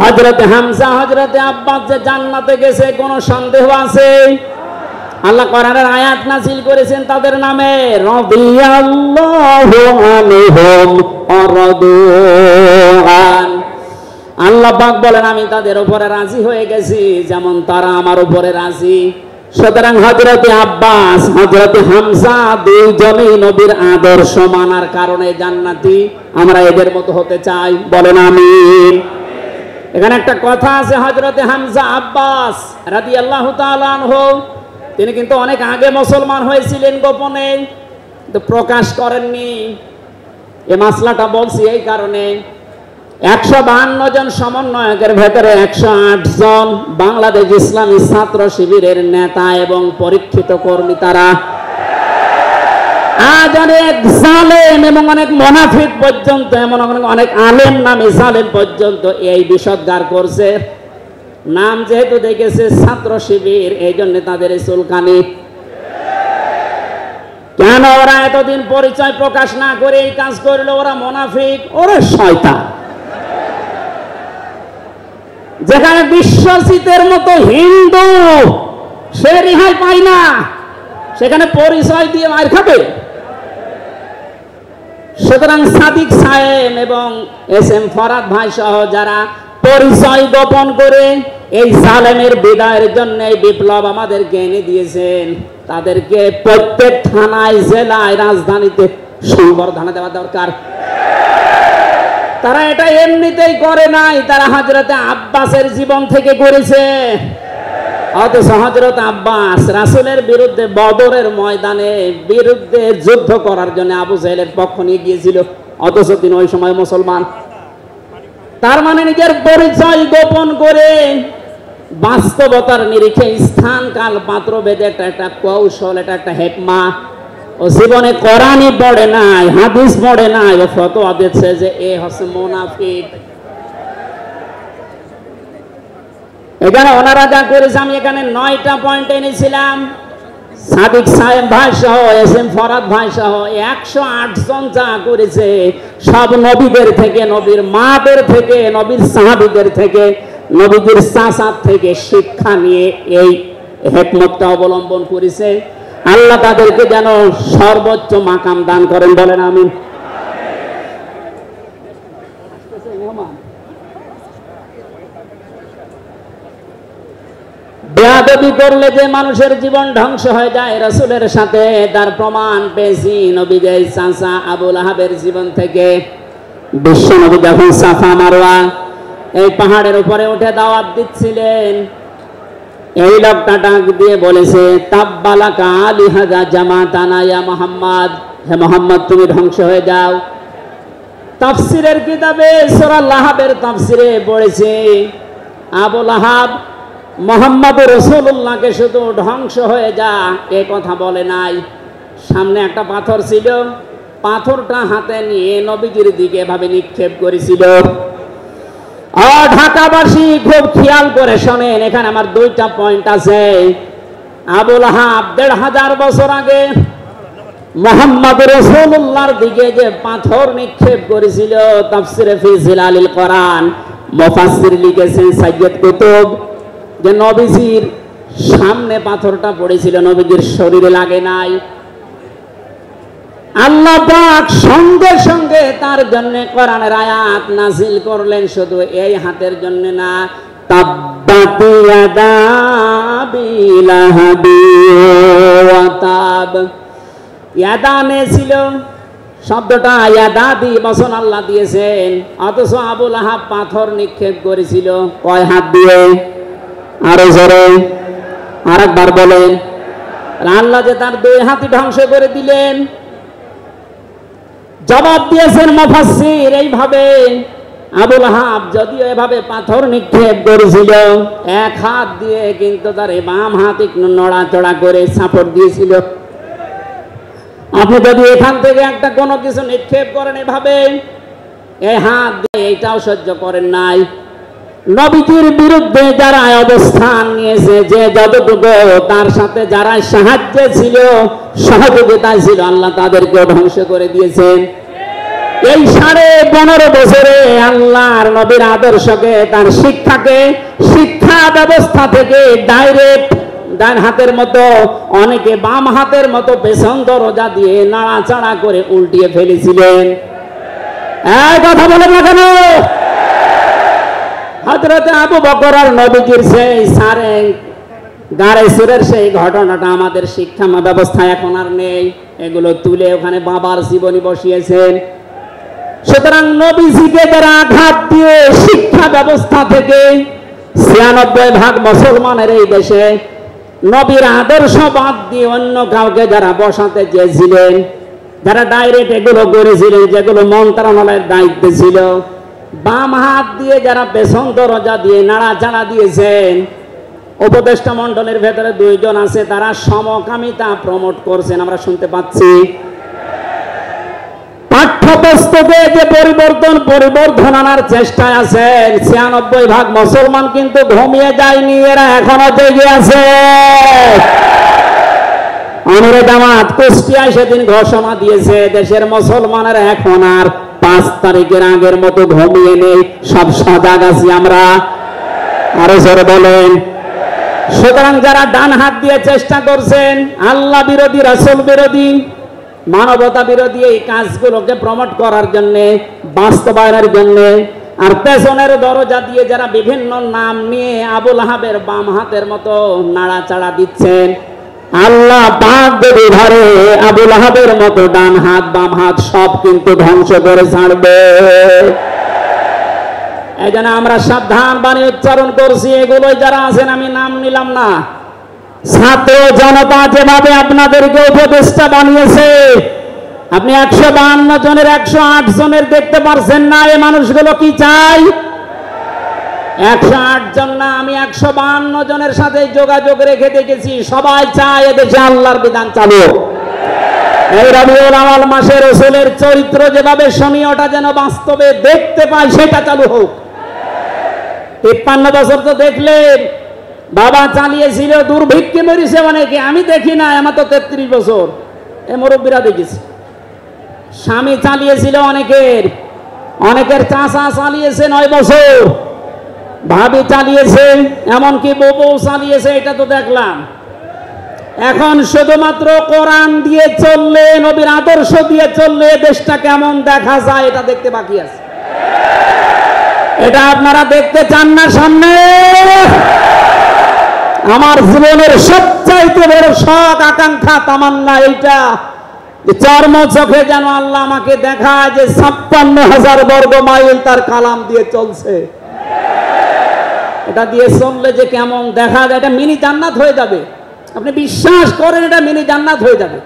হযরতে হামজা, হযরতে আব্বাস যে জান্নাতে গেছে কোনো সন্দেহ আছে? আল্লাহ কোরআনের আয়াত নাযিল করেছেন তাদের নামে, রাদিয়াল্লাহু আনহুম ওয়া রাদু আন। আল্লাহ পাক বলেন আমি তাদের উপরে রাজি হয়ে গেছি যেমন তারা আমার উপরে রাজি। সুতরাং হযরতে আব্বাস, হযরতে হামজা দুইজনেই নবীর আদর্শ মানার কারণে জান্নাতি। আমরা এদের মতো হতে চাই। বলেন আমিন। এখানে একটা কথা আছে, হযরতে হামজা আব্বাস রাদিয়াল্লাহু তাআলা আনহু, তিনি কিন্তু অনেক আগে মুসলমান হয়েছিলেন গোপনে, কিন্তু প্রকাশ করেননি। এই মাসলাটা বলছি এই কারণে, 152 জন সমন্বয়কের ভেতরে 108 জন বাংলাদেশ ইসলামী ছাত্র শিবিরের নেতা এবং পরীক্ষিত কর্মী। তারা আজ অনেক জালেম এবং অনেক মুনাফিক পর্যন্ত, এমন অনেক আলেম নামে জালেম পর্যন্ত এই বিষোদ্গার করছে। নাম যেহেতু দেখেছে ছাত্র শিবির, এই জন্য তাদের এই চুলকানি। কেন ওরা এতদিন পরিচয় প্রকাশ না করে এই কাজ করলো? ওরা মুনাফিক, ওরা শয়তান। যেখানে বিশ্বজিতের মতো হিন্দু সে রেহাই পায় না, সেখানে পরিচয় দিয়ে মার খাবে। সুতরাং সাদিক সাহেব এবং এস এম ফরহাদ ভাই সহ যারা পরিচয় গোপন করে এই জালেমের বিদায়ের জন্য এই বিপ্লব আমাদেরকে এনে দিয়েছেন, তাদেরকে প্রত্যেক থানায়, জেলায়, রাজধানীতে সংবর্ধনা দেওয়া দরকার। তারা এটা এমনিতেই করে নাই, তারা হযরতে আব্বাসের জীবন থেকে করেছে। অথচ হযরত আব্বাস রাসূলের বিরুদ্ধে বদরের ময়দানে বিরুদ্ধে যুদ্ধ করার জন্য আবু জাহেলের পক্ষ নিয়ে গিয়েছিল, অথচ তিনি ওই সময় মুসলমান। তার মানে নিজের পরিচয় গোপন করে বাস্তবতার নিরিখে স্থান কাল পাত্র ভেদে একটা কৌশল, এটা একটা হেকমা। ও জীবনে কোরআনই পড়ে নাই, হাদিস পড়ে নাই, ও ফতোয়া দিচ্ছে যে এ হচ্ছে মুনাফিক। এখানে ওনারা যা করেছে, আমি এখানে 9টা পয়েন্ট এনেছিলাম। সাদিক সাহেব ভাই সহ এস এম ফরহাদ ভাই সহ 108 জন যা করেছে, সব নবীদের থেকে, নবীর মাদের থেকে, নবীর সাহাবীদের থেকে, নবীদের চাচার থেকে শিক্ষা নিয়ে এই হিকমতটা অবলম্বন করেছে। আল্লাহ তাদেরকে যেন সর্বোচ্চ মাকাম দান করেন, বলেন আমিন। বেয়াদবি করলে যে মানুষের জীবন ধ্বংস হয়ে যায়, রাসূলের সাথে তার প্রমাণ পেয়েছি নবীদের চাচা আবু লাহাবের জীবন থেকে। বিশ্ব নবী যখন সাফা মারওয়া এই পাহাড়ের উপরে উঠে দাওয়াত দিচ্ছিলেন, এই লোকটা ডাক দিয়ে বলেছে, তাব্বালাকা আলিহাযা জামাতানা ইয়া মুহাম্মদ, হে মুহাম্মদ তুমি ধ্বংস হয়ে যাও। তাফসীরের কিতাবে সূরা লাহাবের তাফসীরে পড়েছে, আবু লাহাব মুহাম্মদ রাসূলুল্লাহকে শুধু ধ্বংস হয়ে যা এ কথা বলে নাই। সামনে একটা পাথর ছিল, পাথরটা হাতে নিয়ে নবীজির দিকে এভাবে নিক্ষেপ করেছিল। ঢাকাবাসী খুব খেয়াল করে শোনেন, এখানে আমার 2টা পয়েন্ট আছে। আবু লাহাব 1500 বছর আগে মুহাম্মদ রাসূলুল্লাহর দিকে যে পাথর নিক্ষেপ করেছিল, তাফসীরে ফি জিলালিল কোরআন মুফাসসির লিখেছেন সাইয়্যিদ কুতুব, যে নবীজির সামনে পাথরটা পড়েছিল, নবীজির শরীরে লাগে নাই। আল্লাহ পাক সঙ্গে সঙ্গে তার জন্য কোরআনের আয়াত নাযিল করলেন, শুধু এই হাতের জন্য না, তাব্বাত ইয়াদা বিলাহাবি ওয়া তাব। ইয়াদানে ছিল শব্দটা, ইয়াদাদি বচন আল্লাহ দিয়েছেন, অথচ আবু লাহাব পাথর নিক্ষেপ করেছিল কয় হাত দিয়ে? আরো জোরে আরেকবার বলেন। আল্লাহ যে তার 2 হাতই ধ্বংস করে দিলেন। জবাব দিয়েছেন মুফাসসির এইভাবে, আবু লাহাব যদিও এভাবে পাথর নিক্ষেপ করেছিল, 1 হাত দিয়ে কিন্তু তার বাম হাত একটু নড়াচড়া করে সাপোর্ট দিয়েছিল। আপনি যদি এখান থেকে একটা কোনো কিছু নিক্ষেপ করেন এভাবে, এই হাত দিয়ে এইটাও সহ্য করেন নাই। নবীজির বিরুদ্ধে যারা অবস্থান নিয়েছে, যে যতটুকু তার সাথে যারা সাহায্যে ছিল, সহযোগিতায় ছিল, আল্লাহ তাদেরকে ধ্বংস করে দিয়েছেন। এই 15.5 বছরে আল্লাহর নবীর আদর্শকে, তার শিক্ষাকে, শিক্ষা ব্যবস্থা থেকে ডাইরেক্ট ডান হাতের মতো, অনেকে বাম হাতের মতো পেছন দরজা দিয়ে নাড়াচাড়া করে উল্টিয়ে ফেলেছিলেন। এই কথা বলেন না কেন? হযরতে আবু বকর আর নবীজির সেই সারে গাড়ে সুরের সেই ঘটনাটা আমাদের শিক্ষা ব্যবস্থা এখন আর নেই, এগুলো তুলে ওখানে বাবার জীবনী বসিয়েছেন। সুতরাং নবীজিকে যারা আঘাত দিয়ে শিক্ষা ব্যবস্থা থেকে 96% মুসলমানের এই দেশে নবীর আদর্শ বাদ দিয়ে অন্য কাউকে যারা বসাতে চেয়েছিলেন, যারা ডাইরেক্ট এগুলো করেছিলেন, যেগুলো মন্ত্রণালয়ের দায়িত্বে ছিল, বাম হাত দিয়ে যারা পেছন দরজা দিয়ে নাড়াচাড়া দিয়েছেন, উপদেষ্টা মণ্ডলের ভেতরে 2 জন আছে, তারা সমকামিতা প্রমোট করছেন, আমরা শুনতে পাচ্ছি। পাঠ্যপুস্তকে যে পরিবর্তন আনার চেষ্টায় আছেন, 96% মুসলমান কিন্তু ঘুমিয়ে যায়নি, এরা এখনো জেগে আছে। আমিরে জামাত কুষ্টিয়ায় সেদিন ঘোষণা দিয়েছে, দেশের মুসলমানেরা এখন আর 5 তারিখের আগের মতো ঘুমিয়ে নেই, সব সজাগ আছি আমরা। আরো জোরে বলেন। সুতরাং যারা ডান হাত দিয়ে চেষ্টা করছেন আল্লাহ বিরোধী, রাসূল বিরোধী, মানবতা বিরোধী এই কাজগুলোকে প্রমোট করার জন্য, বাস্তবায়নের জন্য, আর পেছনের দরজা দিয়ে যারা বিভিন্ন নাম নিয়ে আবুল আহাবের বাম হাতের মতো নাড়াচাড়া দিচ্ছেন, আল্লাহ পাক যদি ধরে আবুল আহাবের মতো ডান হাত বাম হাত সব কিন্তু ধ্বংস করে ছাড়বে। এই জন্য আমরা সাবধান বাণী উচ্চারণ করছি। এগুলোই যারা আছেন, আমি নাম নিলাম না, ছাত্র জনতা যেভাবে আপনাদেরকে উপদেষ্টা বানিয়েছে, আপনি 152 জনের 108 জনের দেখতে পারছেন না। এই মানুষগুলো কি চাই? 108 জন না, আমি 152 জনের সাথে যোগাযোগ রেখে দেখেছি, সবাই চায় এদেশে আল্লাহর বিধান চালু। এই রবিউল আউয়াল মাসে রাসূলের চরিত্র যেভাবে শুনি ওটা যেন বাস্তবে দেখতে পাই, সেটা চালু হোক। 53 বছর তো দেখলেন, বাবা চালিয়েছিল, দুর্ভিক্ষে মরেছে অনেকে, আমি দেখি না, আমার তো 33 বছর, এ মুরব্বীরা দেখেছি। স্বামী চালিয়েছিল অনেকের চাচা চালিয়েছে 9 বছর, ভাবি চালিয়েছে, এমনকি বউ চালিয়েছে, এটা তো দেখলাম। এখন শুধুমাত্র কোরআন দিয়ে চললে, নবীর আদর্শ দিয়ে চললে দেশটা কেমন দেখা যায় এটা দেখতে বাকি আছে। এটা আপনারা দেখতে চান না? সামনে আমার জীবনের সবচাইতে বড় শখ, আকাঙ্ক্ষা, তামান্না এইটা, চর্ম চোখে যেন আল্লাহ আমাকে দেখায় যে 56,000 বর্গ মাইল তার কালাম দিয়ে চলছে। এটা দিয়ে চললে যে কেমন দেখা যায়, এটা মিনি জান্নাত হয়ে যাবে। আপনি বিশ্বাস করেন, এটা মিনি জান্নাত হয়ে যাবে।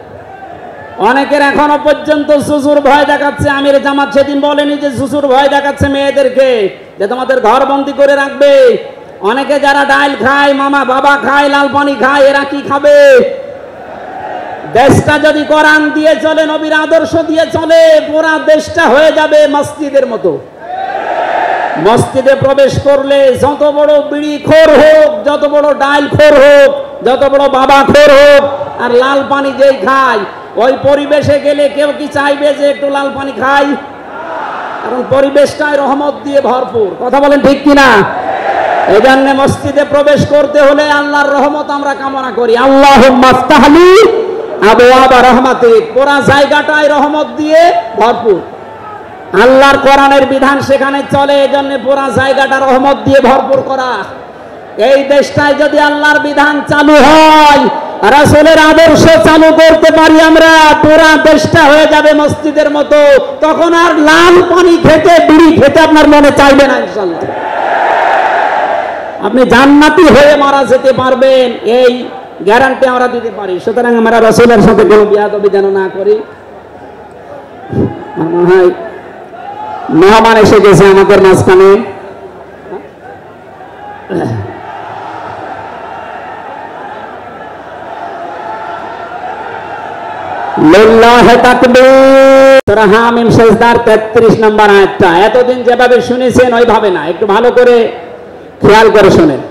অনেকের এখনো পর্যন্ত জুজুর ভয় দেখাচ্ছে। আমির জামাত সেদিন বলেনি যে জুজুর ভয় দেখাচ্ছে মেয়েদেরকে, যে তোমাদের ঘর বন্দি করে রাখবে। অনেকে যারা ডাল খায়, মামা বাবা খায়, লাল পানি খায়, এরা কি খাবে? দেশটা যদি কোরআন দিয়ে চলে, নবীর আদর্শ দিয়ে চলে, পুরা দেশটা হয়ে যাবে মসজিদের মতো। মসজিদে প্রবেশ করলে যত বড় বিড়ি খোর হোক, যত বড় ডাল খোর হোক, যত বড় বাবা খোর হোক, আর লাল পানি যেই খায়, ওই পরিবেশে গেলে কেউ কি চাইবে যে একটু লাল পানি খাই? কারণ পরিবেশটাই রহমত দিয়ে ভরপুর। কথা বলেন ঠিক কিনা? এই জন্য মসজিদে প্রবেশ করতে হলে আল্লাহর রহমত আমরা কামনা করি। আল্লাহুম্মা আফতাহলি আবওয়াবা রাহমাতিক, পুরা জায়গাটাই রহমত দিয়ে ভরপুর। আল্লাহর কোরআনের বিধান সেখানে চলে, এজন্য পুরা জায়গাটা রহমত দিয়ে ভরপুর করা। এই দেশটায় যদি আল্লাহর বিধান চালু হয়, রাসূলের আদর্শ চালু করতে পারি আমরা, পুরা দেশটা হয়ে যাবে মসজিদের মতো। তখন আর লাল পানি খেতে, বিড়ি খেতে আপনার মনে চাইবে না ইনশাআল্লাহ। আপনি জান্নাতি হয়ে মারা যেতে পারবেন, এই গ্যারান্টি আমরা দিতে পারি। সুতরাং আমরা রাসূলের সাথে কোনো বিয়াদবি যেন না করি। আমার মনে হয় মেহমান এসে গেছে আমাদের মাঝখানে। লিল্লাহি তাকবীর। সূরা হামিম সিজদার 33 নম্বর আয়াতটা এতদিন যেভাবে শুনেছেন ওইভাবে না, একটু ভালো করে খেয়াল করে শুনেন।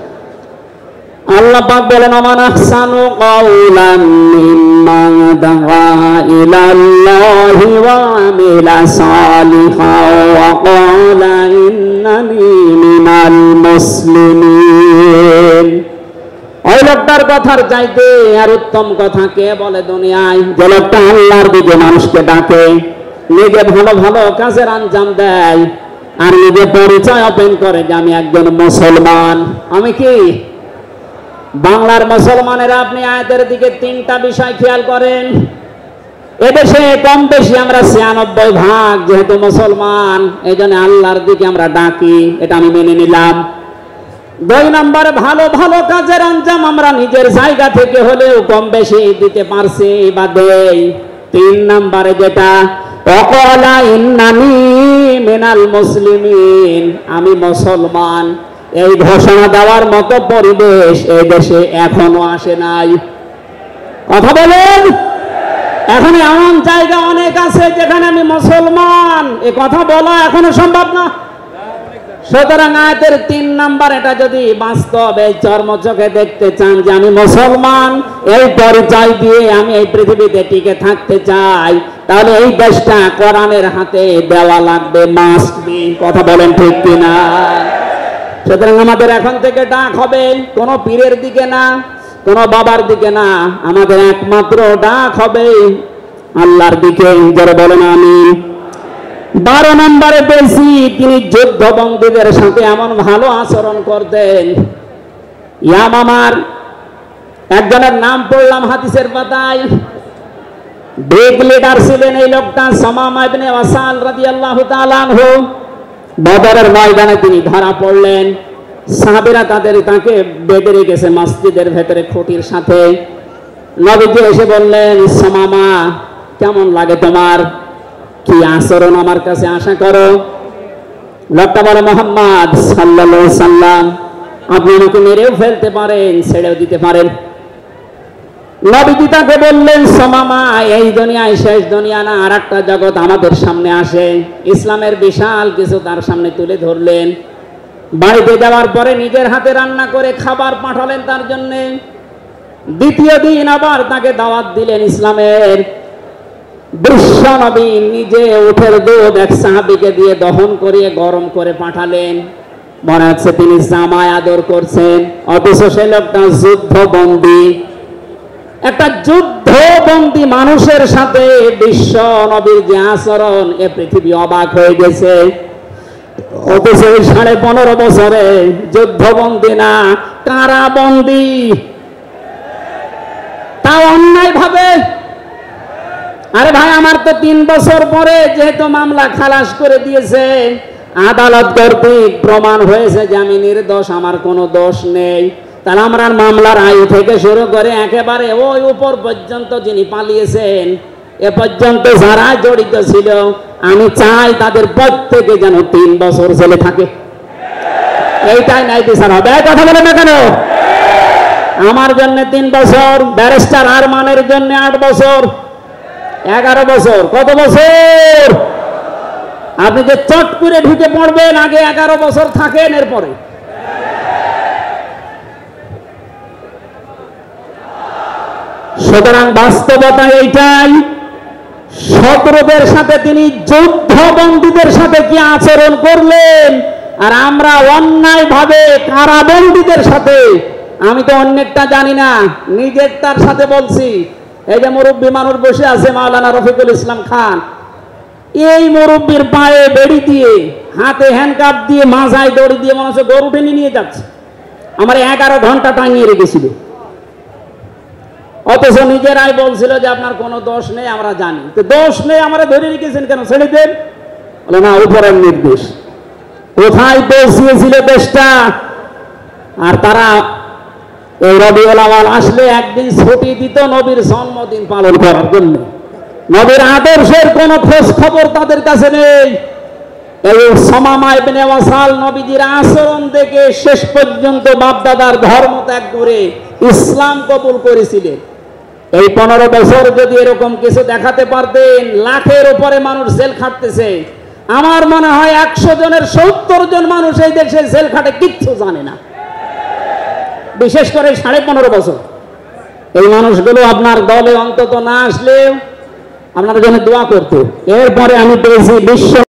আল্লাহ পাক বলেন, আমান আহসানু কাওলাম মিম্মান দাআ ইলাল্লাহি ওয়া আমিলা সালিহান ওয়া ক্বালা ইন্নানি মিনাল মুসলিমিন। ওই লোকটার কথার চাইতে আর উত্তম কথা কে বলে দুনিয়ায়? যে লোকটা আল্লাহর দিকে মানুষকে ডাকে, নিজে ভালো ভালো কাজের আঞ্জাম দেয়, আর নিজে পরিচয় ওপেন করে যে আমি একজন মুসলমান। আমি কি বাংলার মুসলমানেরা? আপনি আয়াতের দিকে 3টা বিষয় খেয়াল করেন। এদেশে কম বেশি আমরা 96% যেহেতু মুসলমান, এই জন্য আল্লাহর দিকে আমরা ডাকি, এটা আমি মেনে নিলাম। 2 নম্বরে ভালো ভালো কাজের আঞ্জাম আমরা নিজের জায়গা থেকে হলেও কম বেশি দিতে পারছি বা দেই। 3 নম্বরে যেটা ওয়াকালা ইন্নানি মিনাল মুসলিমিন, আমি মুসলমান, এই ঘোষণা দেওয়ার মতো পরিবেশ এই দেশে এখনো আসে নাই। কথা বলেন, এখন এমন জায়গা অনেক আছে যেখানে আমি মুসলমান, এ কথা বলা এখনো সম্ভব না। সুতরাং আয়াতের 3 নাম্বার, এটা যদি বাস্তব এই চর্মচোখে দেখতে চান যে আমি মুসলমান, এই পরিচয় দিয়ে আমি এই পৃথিবীতে টিকে থাকতে চাই, তাহলে এই দেশটা কোরআনের হাতে দেওয়া লাগবে, মাস্ট বি। কথা বলেন ঠিক কিনা? সুতরাং আমাদের এখন থেকে ডাক হবে কোনো পীরের দিকে না, কোনো বাবার দিকে না, আমাদের একমাত্র ডাক হবে আল্লাহর দিকে। যারা বলেন আমিন। 12 নম্বরে পেয়েছি, তিনি যুদ্ধবন্দীদের সাথে এমন ভালো আচরণ করতেন। ইয়ামামার একজনের নাম পড়লাম হাদিসের পাতায়, বিগ লিডার ছিলেন এই লোকটা, সামামা ইবনে ওয়াসাল রাদিয়াল্লাহু তাআলা আনহু। বদরের ময়দানে তিনি ধরা পড়লেন, সাহাবীরা তাকে বেঁধে রেখেছে মসজিদের ভেতরে খুঁটির সাথে। নবীজি এসে বললেন, সামামা কেমন লাগে তোমার, কি আচরণ আমার কাছে আশা করো? লোকটা বলে, মুহাম্মদ সাল্লাল্লাহু আলাইহি সাল্লাম আপনি আমাকে মেরেও ফেলতে পারেন, ছেড়েও দিতে পারেন। নবীজি তাকে বললেন, সামামা এই দুনিয়ায় শেষ দুনিয়া না, আর একটা জগৎ আমাদের সামনে আসে। ইসলামের বিশাল কিছু তার সামনে তুলে ধরলেন। বাড়িতে যাওয়ার পরে নিজের হাতে রান্না করে খাবার পাঠালেন তার জন্য। দ্বিতীয় দিন আবার তাকে দাওয়াত দিলেন ইসলামের। বিশ্ব নবী নিজে উটের দুধ এক সাহাবীকে দিয়ে দহন করিয়ে গরম করে পাঠালেন। মনে হচ্ছে তিনি জামায় আদর করছেন, অথচ সে লোকটা যুদ্ধবন্দী। একটা যুদ্ধবন্দী মানুষের সাথে বিশ্ব নবীর যে আচরণ, এ পৃথিবী অবাক হয়ে গেছে। অথচ 15.5 বছরে যুদ্ধবন্দী না, কারাবন্দী, তাও অন্যায় ভাবে। আরে ভাই, আমার তো 3 বছর পরে যেহেতু মামলা খালাস করে দিয়েছে, আদালত কর্তৃক প্রমাণ হয়েছে যে আমি নির্দোষ, আমার কোনো দোষ নেই, তাহলে আমরা মামলার আয়ু থেকে শুরু করে একেবারে ওই উপর পর্যন্ত যিনি পালিয়েছেন, এ পর্যন্ত যারা জড়িত ছিল, আমি চাই তাদের প্রত্যেকে যেন 3 বছর জেলে থাকে। এইটাই নাই বিচার হবে। কথা বলে না কেন? আমার জন্য 3 বছর, ব্যারিস্টার আরমানের জন্য 8 বছর, 11 বছর। কত বছর? আপনি যে চট করে ঢুকে পড়বেন, আগে 11 বছর থাকেন, এরপরে। সুতরাং বাস্তবতা এইটাই, শত্রুদের সাথে তিনি যুদ্ধবন্দীদের সাথে কি আচরণ করলেন, আর আমরা অন্যায় ভাবে কারাবন্দীদের সাথে। আমি তো অন্যেরটা জানি না, নিজেরটার সাথে বলছি। এই যে মুরব্বী মানুষ বসে আছে, মাওলানা রফিকুল ইসলাম খান, এই মুরব্বীর পায়ে বেড়ি দিয়ে, হাতে হ্যান্ডকাপ দিয়ে, মাথায় দড়ি দিয়ে মনে হচ্ছে গরু টেনে নিয়ে যাচ্ছে। আমার 11 ঘন্টা টাঙিয়ে রেখেছিল। অথচ নিজেরাই বলছিল যে আপনার কোনো দোষ নেই, আমরা জানি। তো দোষ নেই, আমরা ধরে রেখেছেন কেন, ছেড়ে দেন? বলে না, উপরের নির্দেশ। কোথায় পৌঁছিয়েছিল দেশটা? আর তারা এই রবিউল আউয়াল আসলে একদিন ছুটি দিত নবীর জন্মদিন পালন করার জন্য। নবীর আদর্শের কোনো খোঁজ খবর তাদের কাছে নেই। এই সামামা ইবনে ওয়াসাল নবীজির আচরণ দেখে শেষ পর্যন্ত বাপদাদার ধর্ম ত্যাগ করে ইসলাম কবুল করেছিলেন। এই 15 বছর যদি এরকম কিছু দেখাতে পারতেন, লাখের উপরে মানুষ জেল খাটতেছে। আমার মনে হয় 100 জনের 70 জন মানুষ এই দেশে জেল খাটে কিচ্ছু জানে না, বিশেষ করে 15.5 বছর। এই মানুষগুলো আপনার দলে অন্তত না আসলেও আপনার জন্য দোয়া করতো। এরপরে আমি পেয়েছি বিশ্ব